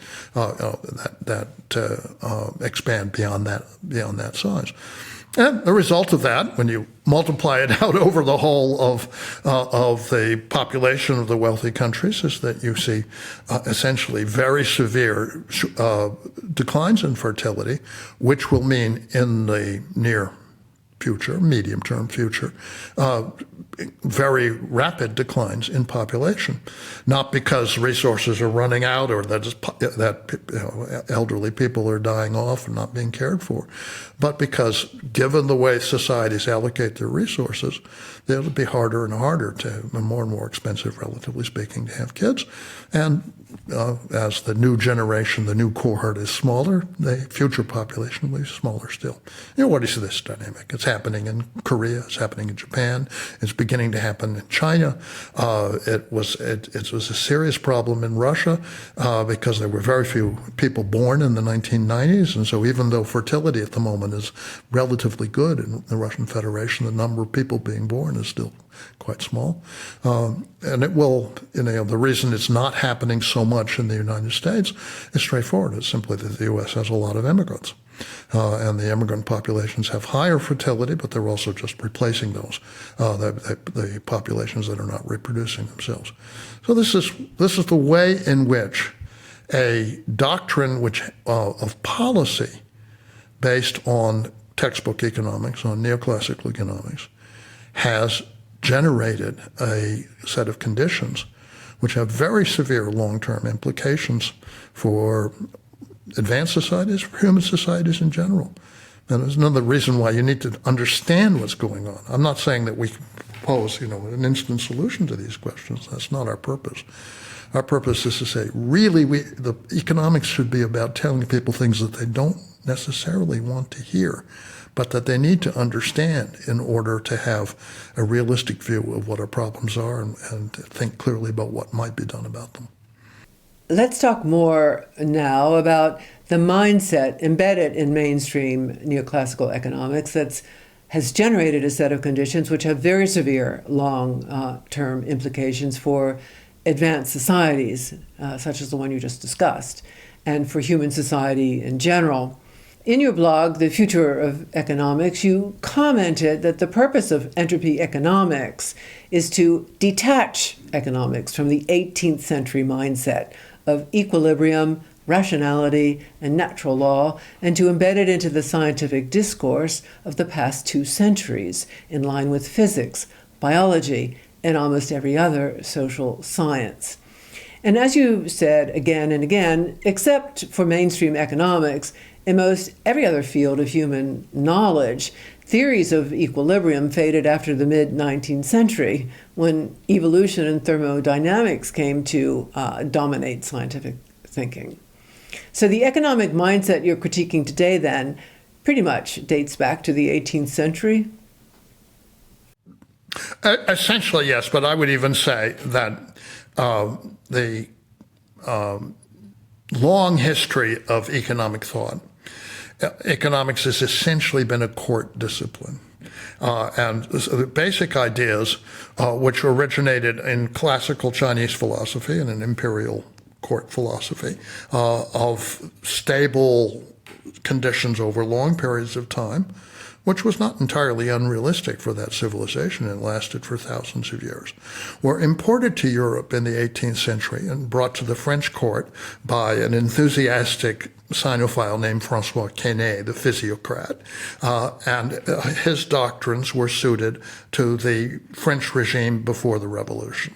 expand beyond that size. And the result of that, when you multiply it out over the whole of the population of the wealthy countries, is that you see essentially very severe declines in fertility, which will mean in the near future, medium-term future, very rapid declines in population, not because resources are running out or that elderly people are dying off and not being cared for, but because given the way societies allocate their resources, it'll be harder and harder and more expensive, relatively speaking, to have kids. And as the new generation, the new cohort is smaller, the future population will be smaller still. What is this dynamic? It's happening in Korea, it's happening in Japan, it's beginning to happen in China. It was a serious problem in Russia because there were very few people born in the 1990s, and so even though fertility at the moment is relatively good in the Russian Federation, the number of people being born is still quite small. And it will, the reason it's not happening so much in the United States is straightforward. It's simply that the U.S. has a lot of immigrants. And the immigrant populations have higher fertility, but they're also just replacing those, the populations that are not reproducing themselves. So this is the way in which a doctrine of policy based on textbook economics, on neoclassical economics, has generated a set of conditions which have very severe long-term implications for advanced societies, for human societies in general. And there's another reason why you need to understand what's going on. I'm not saying that we can propose, an instant solution to these questions. That's not our purpose. Our purpose is to say, really, the economics should be about telling people things that they don't necessarily want to hear, but that they need to understand in order to have a realistic view of what our problems are and think clearly about what might be done about them.
Let's talk more now about the mindset embedded in mainstream neoclassical economics that has generated a set of conditions which have very severe long-term implications for advanced societies, such as the one you just discussed, and for human society in general. In your blog, The Future of Economics, you commented that the purpose of Entropy Economics is to detach economics from the 18th century mindset of equilibrium, rationality, and natural law, and to embed it into the scientific discourse of the past 2 centuries, in line with physics, biology, and almost every other social science. And as you said again and again, except for mainstream economics, in most every other field of human knowledge, theories of equilibrium faded after the mid-19th century, when evolution and thermodynamics came to dominate scientific thinking. So the economic mindset you're critiquing today, then, pretty much dates back to the 18th century?
Essentially, yes, but I would even say that the long history of economic thought, economics has essentially been a court discipline. And the basic ideas, which originated in classical Chinese philosophy and an imperial court philosophy, of stable conditions over long periods of time, which was not entirely unrealistic for that civilization. It lasted for thousands of years, were imported to Europe in the 18th century and brought to the French court by an enthusiastic Sinophile named Francois Quesnay, the physiocrat. And his doctrines were suited to the French regime before the Revolution.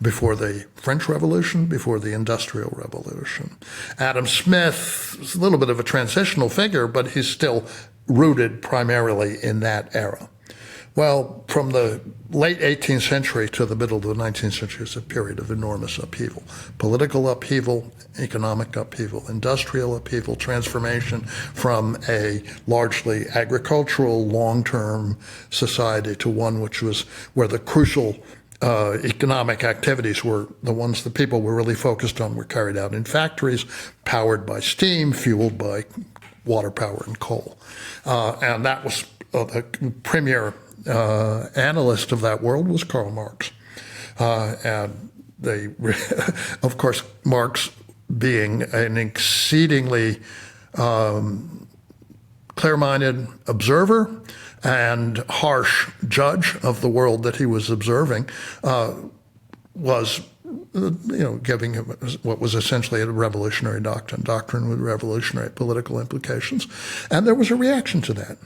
Before the French Revolution, before the Industrial Revolution. Adam Smith is a little bit of a transitional figure, but he's still rooted primarily in that era. Well, from the late 18th century to the middle of the 19th century is a period of enormous upheaval. Political upheaval, economic upheaval, industrial upheaval, transformation from a largely agricultural, long-term society to one which was where the crucial economic activities were the ones the people were really focused on were carried out in factories, powered by steam, fueled by water power and coal. And that was the premier analyst of that world was Karl Marx. And they, of course, Marx being an exceedingly clear-minded observer and harsh judge of the world that he was observing, was giving him what was essentially a revolutionary doctrine with revolutionary political implications. And there was a reaction to that.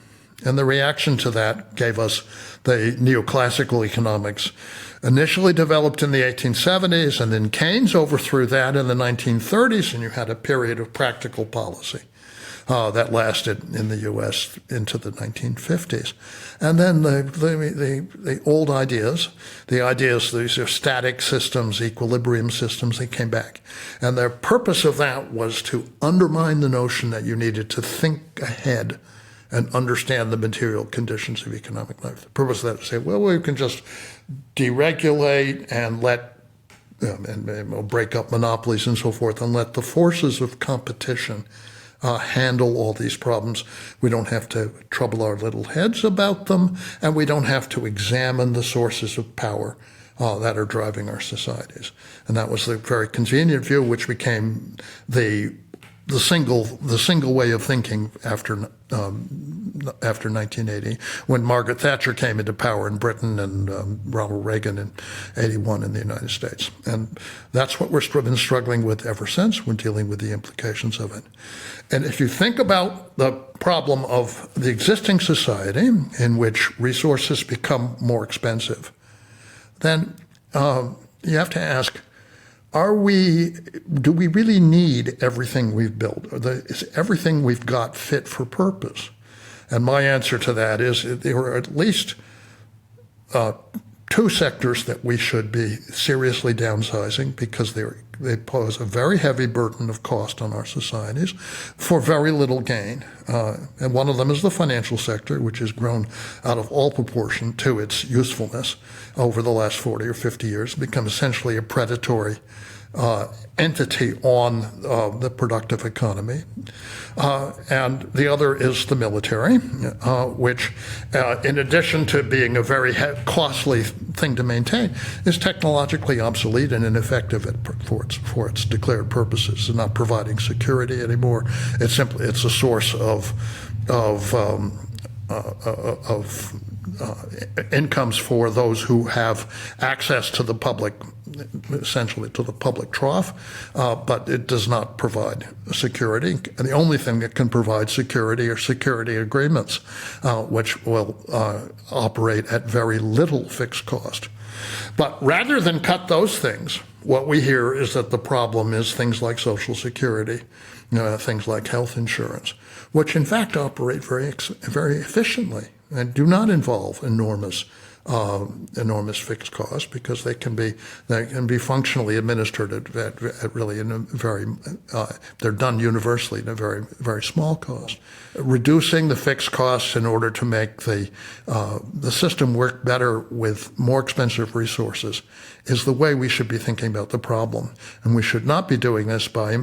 And the reaction to that gave us the neoclassical economics, initially developed in the 1870s, and then Keynes overthrew that in the 1930s, and you had a period of practical policy that lasted in the U.S. into the 1950s. And then the old ideas, these are static systems, equilibrium systems, they came back. And the purpose of that was to undermine the notion that you needed to think ahead and understand the material conditions of economic life. The purpose of that is to say, well, we can just deregulate and and break up monopolies and so forth, and let the forces of competition handle all these problems. We don't have to trouble our little heads about them, and we don't have to examine the sources of power that are driving our societies. And that was the very convenient view, which became the single way of thinking after 1980, when Margaret Thatcher came into power in Britain and Ronald Reagan in 81 in the United States. And that's what we've been struggling with ever since. We're dealing with the implications of it. And if you think about the problem of the existing society in which resources become more expensive, then you have to ask, do we really need everything we've built? Is everything we've got fit for purpose? And my answer to that is there are at least two sectors that we should be seriously downsizing because they pose a very heavy burden of cost on our societies for very little gain. And one of them is the financial sector, which has grown out of all proportion to its usefulness over the last 40 or 50 years, become essentially a predatory entity on the productive economy. And the other is the military, which, in addition to being a very costly thing to maintain, is technologically obsolete and ineffective for its declared purposes. It's not providing security anymore. It's a source of incomes for those who have access to the public, essentially to the public trough, but it does not provide security. And the only thing that can provide security are security agreements, which will operate at very little fixed cost. But rather than cut those things, what we hear is that the problem is things like Social Security, things like health insurance, which in fact operate very efficiently and do not involve enormous fixed costs because they can be functionally administered at really in a very they're done universally at a very, very small cost. Reducing the fixed costs in order to make the system work better with more expensive resources is the way we should be thinking about the problem. And we should not be doing this by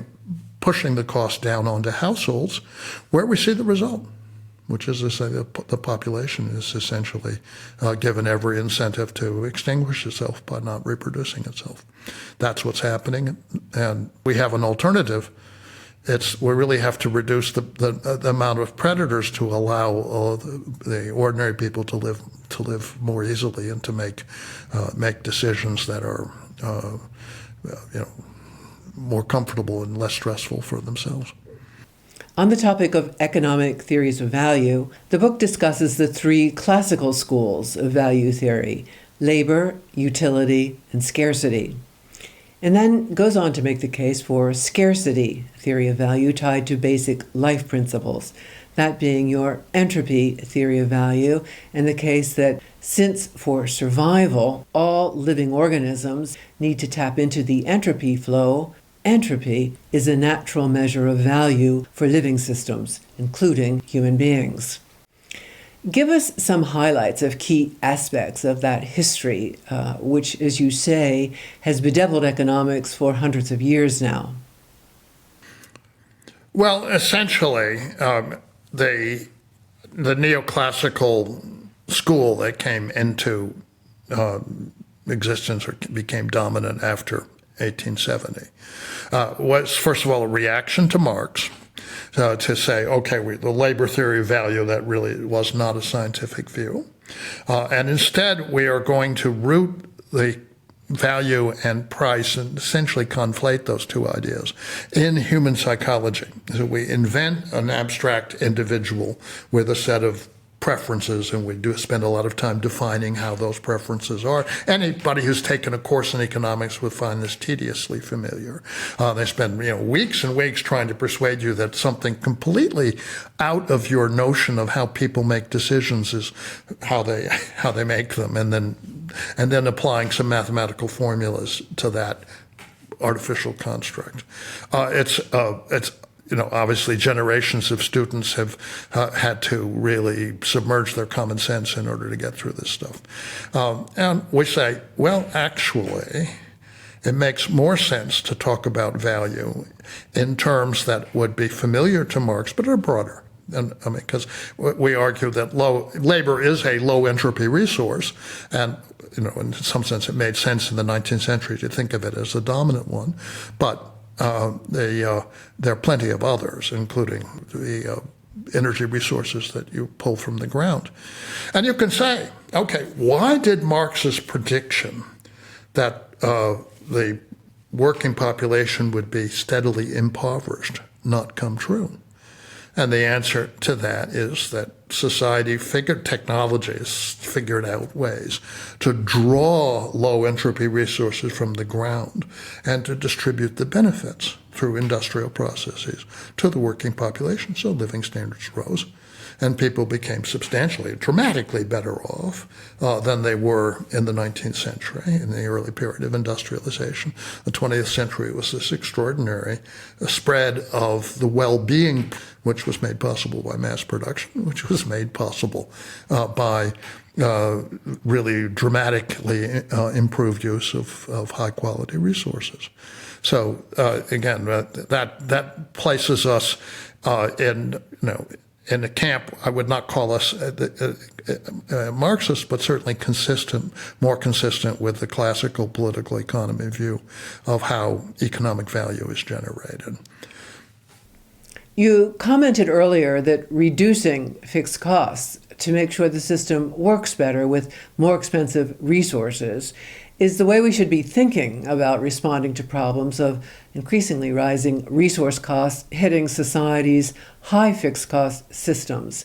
pushing the cost down onto households where we see the result, which is to say that the population is essentially given every incentive to extinguish itself by not reproducing itself. That's what's happening, and we have an alternative. We really have to reduce the amount of predators to allow the ordinary people to live more easily and to make decisions that are more comfortable and less stressful for themselves.
On the topic of economic theories of value, the book discusses the three classical schools of value theory: labor, utility, and scarcity. and then goes on to make the case for scarcity, theory of value tied to basic life principles, that being your entropy theory of value, and the case that since for survival, all living organisms need to tap into the entropy flow, entropy is a natural measure of value for living systems, including human beings. Give us some highlights of key aspects of that history, which, as you say, has bedeviled economics for hundreds of years now.
Well, essentially, the neoclassical school that came into existence or became dominant after 1870 was, first of all, a reaction to Marx. To say, okay, the labor theory of value, that really was not a scientific view. And instead, we are going to root the value and price and essentially conflate those two ideas in human psychology. So we invent an abstract individual with a set of preferences, and we do spend a lot of time defining how those preferences are. Anybody who's taken a course in economics would find this tediously familiar. They spend weeks and weeks trying to persuade you that something completely out of your notion of how people make decisions is how they make them, and then applying some mathematical formulas to that artificial construct. It's obviously generations of students have had to really submerge their common sense in order to get through this stuff. And we say, well, actually, it makes more sense to talk about value in terms that would be familiar to Marx, but are broader. And because we argue that labor is a low entropy resource, and in some sense it made sense in the 19th century to think of it as the dominant one, but there are plenty of others, including the energy resources that you pull from the ground. And you can say, okay, why did Marx's prediction that the working population would be steadily impoverished not come true? And the answer to that is that technology has figured out ways to draw low entropy resources from the ground and to distribute the benefits through industrial processes to the working population. So living standards rose, and people became substantially, dramatically better off than they were in the 19th century, in the early period of industrialization. The 20th century was this extraordinary spread of the well-being, which was made possible by mass production, which was made possible by really dramatically improved use of high-quality resources. So again, that places us in a camp. I would not call us Marxist, but certainly more consistent with the classical political economy view of how economic value is generated.
You commented earlier that reducing fixed costs to make sure the system works better with more expensive resources is the way we should be thinking about responding to problems of increasingly rising resource costs hitting society's high fixed cost systems.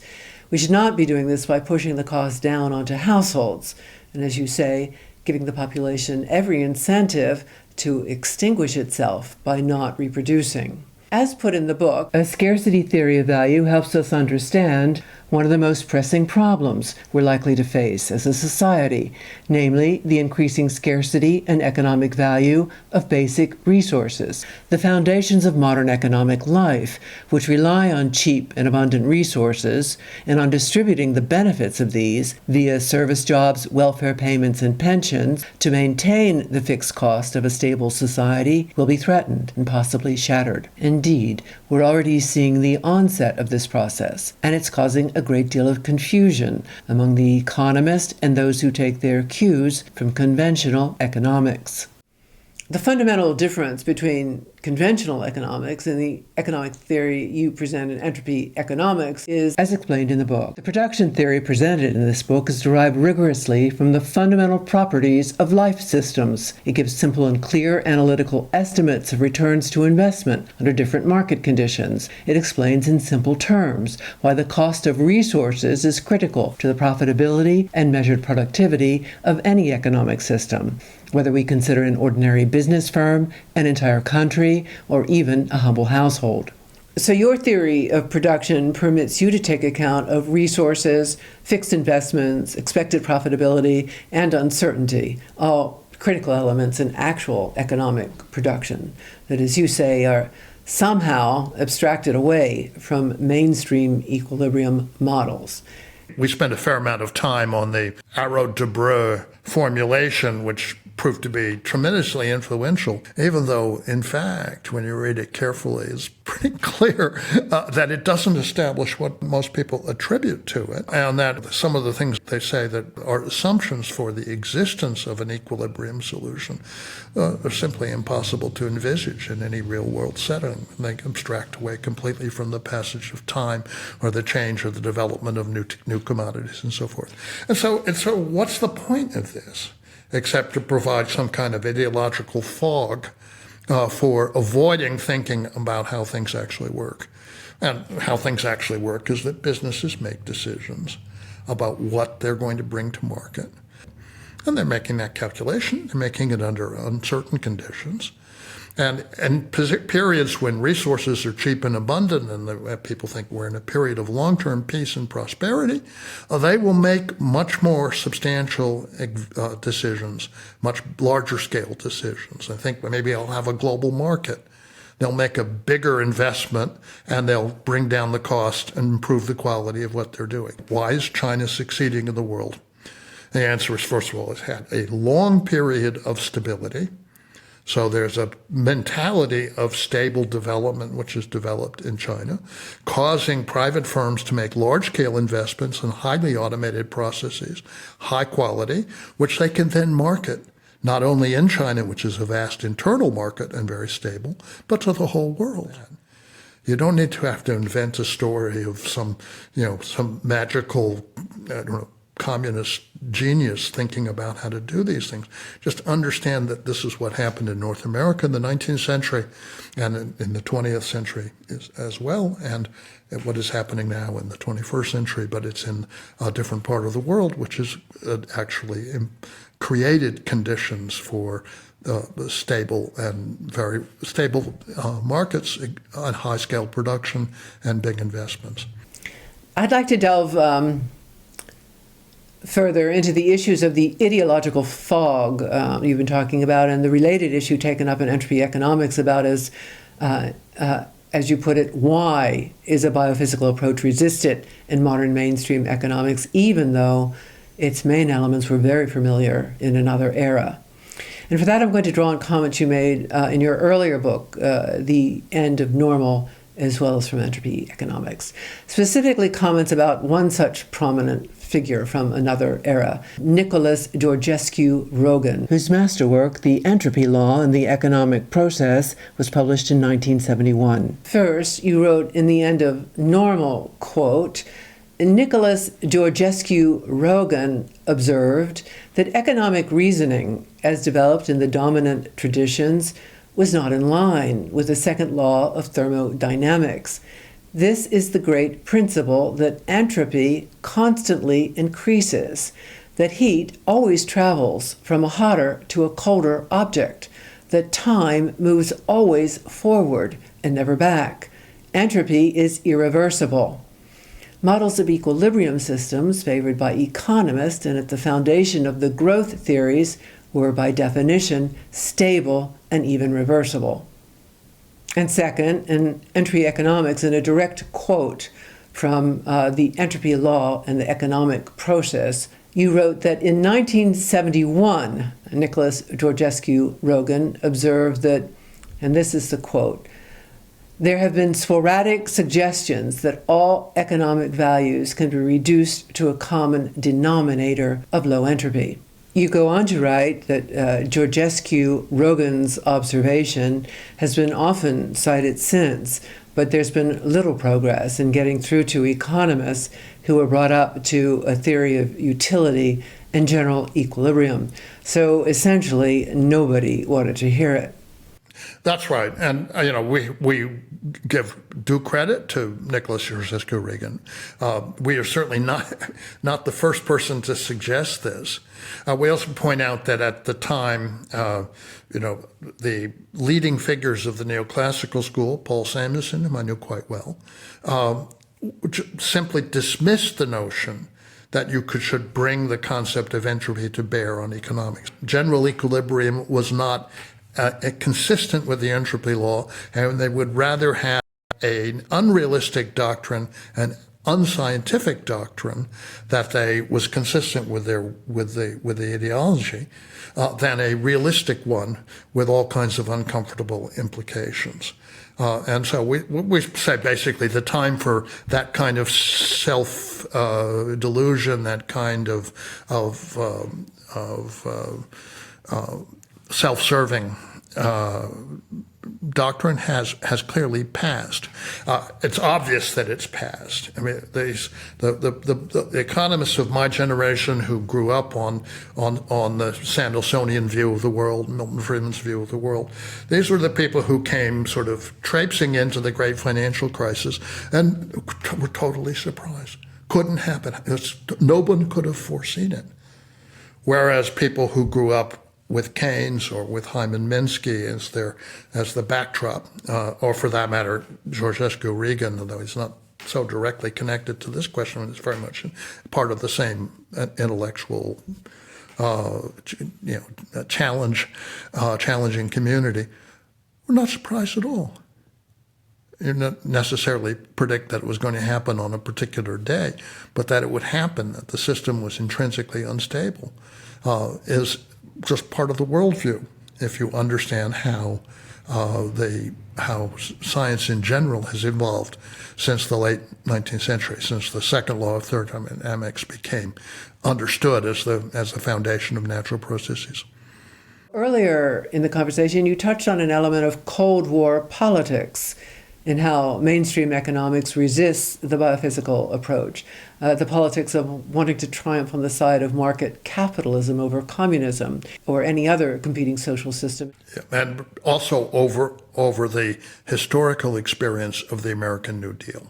We should not be doing this by pushing the cost down onto households, and as you say, giving the population every incentive to extinguish itself by not reproducing. As put in the book, a scarcity theory of value helps us understand one of the most pressing problems we're likely to face as a society, namely the increasing scarcity and economic value of basic resources, the foundations of modern economic life, which rely on cheap and abundant resources and on distributing the benefits of these via service jobs, welfare payments, and pensions to maintain the fixed cost of a stable society will be threatened and possibly shattered. Indeed, we're already seeing the onset of this process, and it's causing a great deal of confusion among the economists and those who take their cues from conventional economics. The fundamental difference between conventional economics and the economic theory you present in Entropy Economics is, as explained in the book. The production theory presented in this book is derived rigorously from the fundamental properties of life systems. It gives simple and clear analytical estimates of returns to investment under different market conditions. It explains in simple terms why the cost of resources is critical to the profitability and measured productivity of any economic system. whether we consider an ordinary business firm, an entire country, or even a humble household. So your theory of production permits you to take account of resources, fixed investments, expected profitability, and uncertainty, all critical elements in actual economic production that, as you say, are somehow abstracted away from mainstream equilibrium models.
We spent a fair amount of time on the Arrow-Debreu formulation, which proved to be tremendously influential, even though, in fact, when you read it carefully, it's pretty clear that it doesn't establish what most people attribute to it, and that some of the things they say that are assumptions for the existence of an equilibrium solution are simply impossible to envisage in any real-world setting. They abstract away completely from the passage of time or the change or the development of new commodities and so forth. And so what's the point of this, except to provide some kind of ideological fog for avoiding thinking about how things actually work? And how things actually work is that businesses make decisions about what they're going to bring to market. And they're making that calculation. They're making it under uncertain conditions. And in periods when resources are cheap and abundant, and people think we're in a period of long-term peace and prosperity, they will make much more substantial decisions, much larger scale decisions. I think maybe I'll have a global market. They'll make a bigger investment, and they'll bring down the cost and improve the quality of what they're doing. Why is China succeeding in the world? The answer is, first of all, it's had a long period of stability. So there's a mentality of stable development which is developed in China, causing private firms to make large-scale investments in highly automated processes, high quality, which they can then market, not only in China, which is a vast internal market and very stable, but to the whole world. You don't need to have to invent a story of some magical, communist genius thinking about how to do these things. Just understand that this is what happened in North America in the 19th century and in the 20th century as well, and what is happening now in the 21st century, but it's in a different part of the world, which has actually created conditions for stable and very stable markets on high-scale production and big investments.
I'd like to delve further into the issues of the ideological fog you've been talking about, and the related issue taken up in Entropy Economics about as you put it, why is a biophysical approach resisted in modern mainstream economics, even though its main elements were very familiar in another era? And for that, I'm going to draw on comments you made in your earlier book, The End of Normal, as well as from Entropy Economics. Specifically comments about one such prominent figure from another era, Nicholas Georgescu-Roegen, whose masterwork, The Entropy Law and the Economic Process, was published in 1971. First, you wrote in The End of Normal, quote, Nicholas Georgescu-Roegen observed that economic reasoning, as developed in the dominant traditions, was not in line with the second law of thermodynamics. This is the great principle that entropy constantly increases, that heat always travels from a hotter to a colder object, that time moves always forward and never back. Entropy is irreversible. Models of equilibrium systems favored by economists and at the foundation of the growth theories were by definition stable and even reversible. And second, in Entropy Economics, in a direct quote from The Entropy Law and the Economic Process, you wrote that in 1971, Nicholas Georgescu-Roegen observed that, and this is the quote, there have been sporadic suggestions that all economic values can be reduced to a common denominator of low entropy. You go on to write that Georgescu-Roegen's observation has been often cited since, but there's been little progress in getting through to economists who were brought up to a theory of utility and general equilibrium. So essentially, nobody wanted to hear it.
That's right. And, we give due credit to Nicholas Georgescu-Reagan. We are certainly not the first person to suggest this. We also point out that at the time, the leading figures of the neoclassical school, Paul Samuelson, whom I knew quite well, simply dismissed the notion that you should bring the concept of entropy to bear on economics. General equilibrium was not consistent with the entropy law, and they would rather have an unrealistic doctrine, an unscientific doctrine that was consistent with the ideology, than a realistic one with all kinds of uncomfortable implications. And so we say basically the time for that kind of self delusion, that kind of self-serving doctrine has clearly passed. It's obvious that it's passed. I mean, the economists of my generation who grew up on the Sandelsonian view of the world, Milton Friedman's view of the world, these were the people who came sort of traipsing into the great financial crisis and were totally surprised. Couldn't happen. No one could have foreseen it. Whereas people who grew up with Keynes or with Hyman Minsky as the backdrop, or for that matter, Georgescu-Reagan, although he's not so directly connected to this question, it's very much part of the same intellectual, challenging community. We're not surprised at all. You not necessarily predict that it was going to happen on a particular day, but that it would happen, that the system was intrinsically unstable, is just part of the worldview. If you understand how science in general has evolved since the late 19th century, since the second law of thermodynamics became understood as the foundation of natural processes.
Earlier in the conversation, you touched on an element of Cold War politics in how mainstream economics resists the biophysical approach, the politics of wanting to triumph on the side of market capitalism over communism or any other competing social system.
And also over the historical experience of the American New Deal.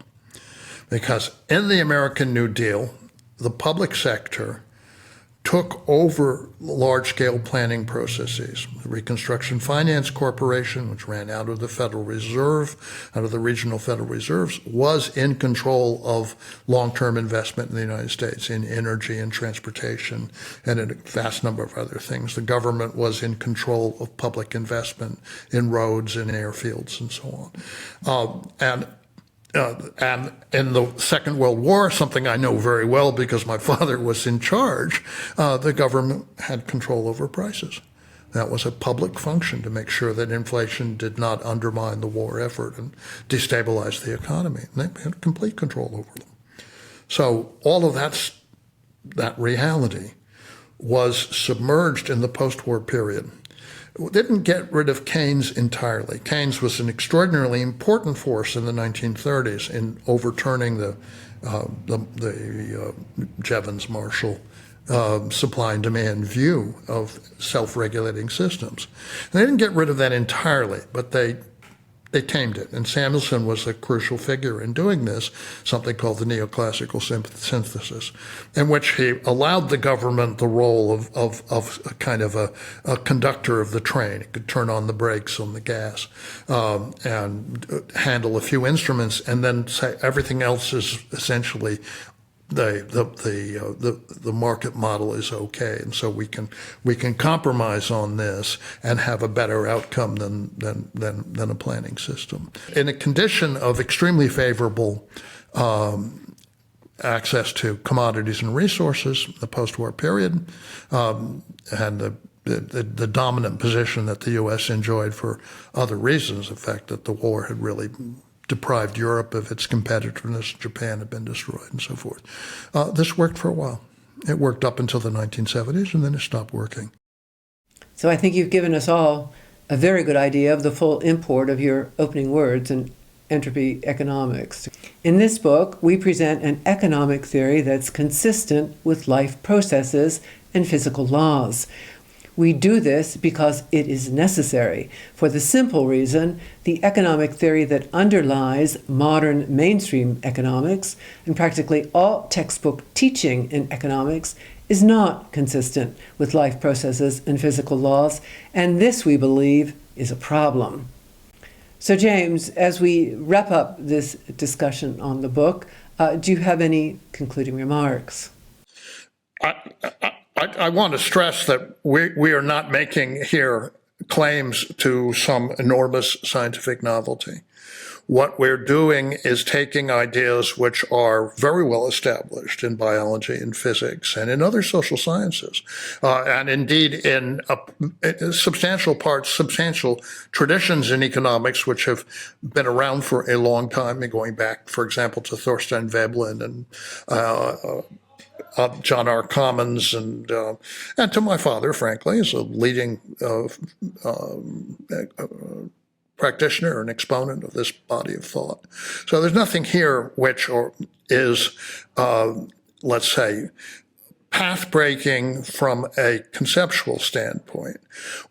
Because in the American New Deal, the public sector took over large-scale planning processes. The Reconstruction Finance Corporation, which ran out of the Federal Reserve, out of the regional Federal Reserves, was in control of long-term investment in the United States, in energy and transportation, and in a vast number of other things. The government was in control of public investment in roads and airfields and so on. And in the Second World War, something I know very well because my father was in charge, the government had control over prices. That was a public function to make sure that inflation did not undermine the war effort and destabilize the economy. And they had complete control over them. So all of that reality was submerged in the post-war period. We didn't get rid of Keynes entirely. Keynes was an extraordinarily important force in the 1930s in overturning the Jevons-Marshall supply and demand view of self-regulating systems. And they didn't get rid of that entirely, but they tamed it. And Samuelson was a crucial figure in doing this, something called the neoclassical synthesis, in which he allowed the government the role of a kind of a conductor of the train. It could turn on the brakes on the gas and handle a few instruments, and then say everything else is essentially the market model is okay, and so we can compromise on this and have a better outcome than a planning system. In a condition of extremely favorable access to commodities and resources, the post-war period, and the dominant position that the U.S. enjoyed for other reasons, the fact that the war had really deprived Europe of its competitiveness, Japan had been destroyed, and so forth. This worked for a while. It worked up until the 1970s, and then it stopped working.
So I think you've given us all a very good idea of the full import of your opening words in Entropy Economics. In this book, we present an economic theory that's consistent with life processes and physical laws. We do this because it is necessary, for the simple reason the economic theory that underlies modern mainstream economics and practically all textbook teaching in economics is not consistent with life processes and physical laws, and this, we believe, is a problem. So, James, as we wrap up this discussion on the book, do you have any concluding remarks?
I want to stress that we are not making here claims to some enormous scientific novelty. What we're doing is taking ideas which are very well established in biology and physics and in other social sciences, and indeed in substantial traditions in economics which have been around for a long time, and going back, for example, to Thorstein Veblen and John R. Commons, and to my father, frankly, as a leading practitioner and exponent of this body of thought. So there's nothing here which is, let's say, path-breaking from a conceptual standpoint.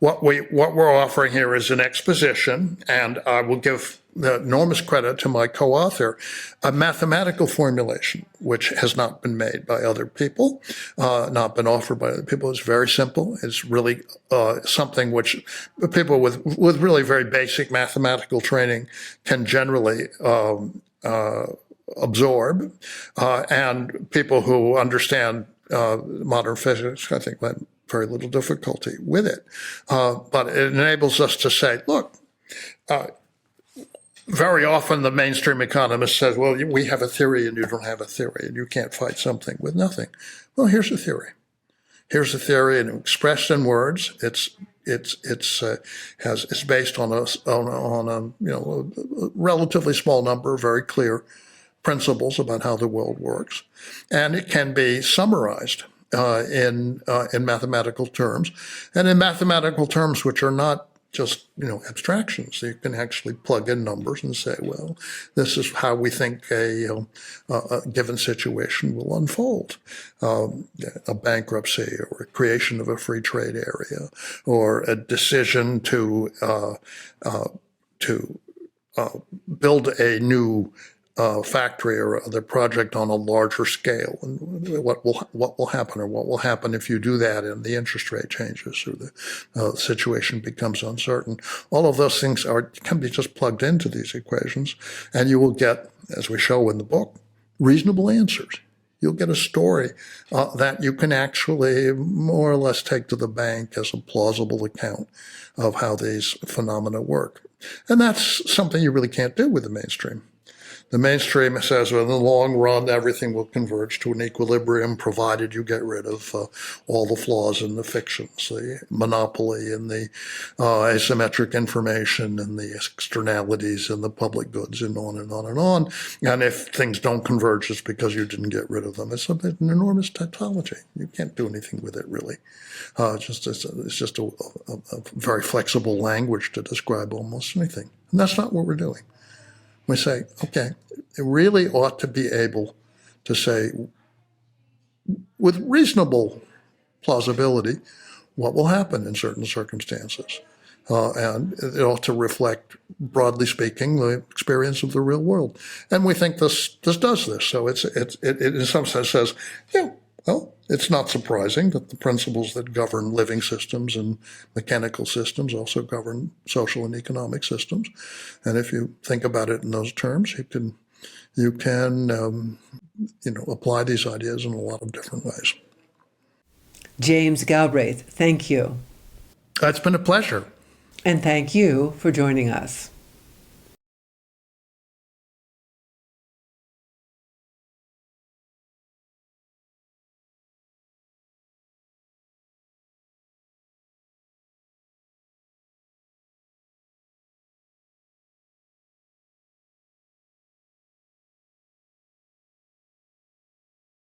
What we're offering here is an exposition, and I will give enormous credit to my co-author, a mathematical formulation which has not been made by other people, not been offered by other people. It's very simple. It's really something which people with really very basic mathematical training can generally absorb, and people who understand modern physics, I think, had very little difficulty with it. But it enables us to say, look, very often the mainstream economist says, well, we have a theory and you don't have a theory, and you can't fight something with nothing. Well, here's a theory. Here's a theory, and expressed in words. It's based on a relatively small number of very clear principles about how the world works, and it can be summarized in mathematical terms, and in mathematical terms which are not just abstractions. You can actually plug in numbers and say, well, this is how we think a given situation will unfold. A bankruptcy, or a creation of a free trade area, or a decision to build a new factory or other project on a larger scale, and what will happen, or what will happen if you do that, and the interest rate changes, or the situation becomes uncertain. All of those things can be just plugged into these equations, and you will get, as we show in the book, reasonable answers. You'll get a story that you can actually more or less take to the bank as a plausible account of how these phenomena work. And that's something you really can't do with the mainstream. The mainstream says, well, in the long run, everything will converge to an equilibrium, provided you get rid of all the flaws in the fictions, the monopoly and the asymmetric information and the externalities and the public goods, and on and on and on. And if things don't converge, it's because you didn't get rid of them. It's an enormous tautology. You can't do anything with it, really. It's just a very flexible language to describe almost anything. And that's not what we're doing. We say, okay, it really ought to be able to say, with reasonable plausibility, what will happen in certain circumstances. And it ought to reflect, broadly speaking, the experience of the real world. And we think this does this. So it in some sense says, yeah, well, it's not surprising that the principles that govern living systems and mechanical systems also govern social and economic systems. And if you think about it in those terms, you can apply these ideas in a lot of different ways.
James Galbraith, thank you.
It's been a pleasure.
And thank you for joining us.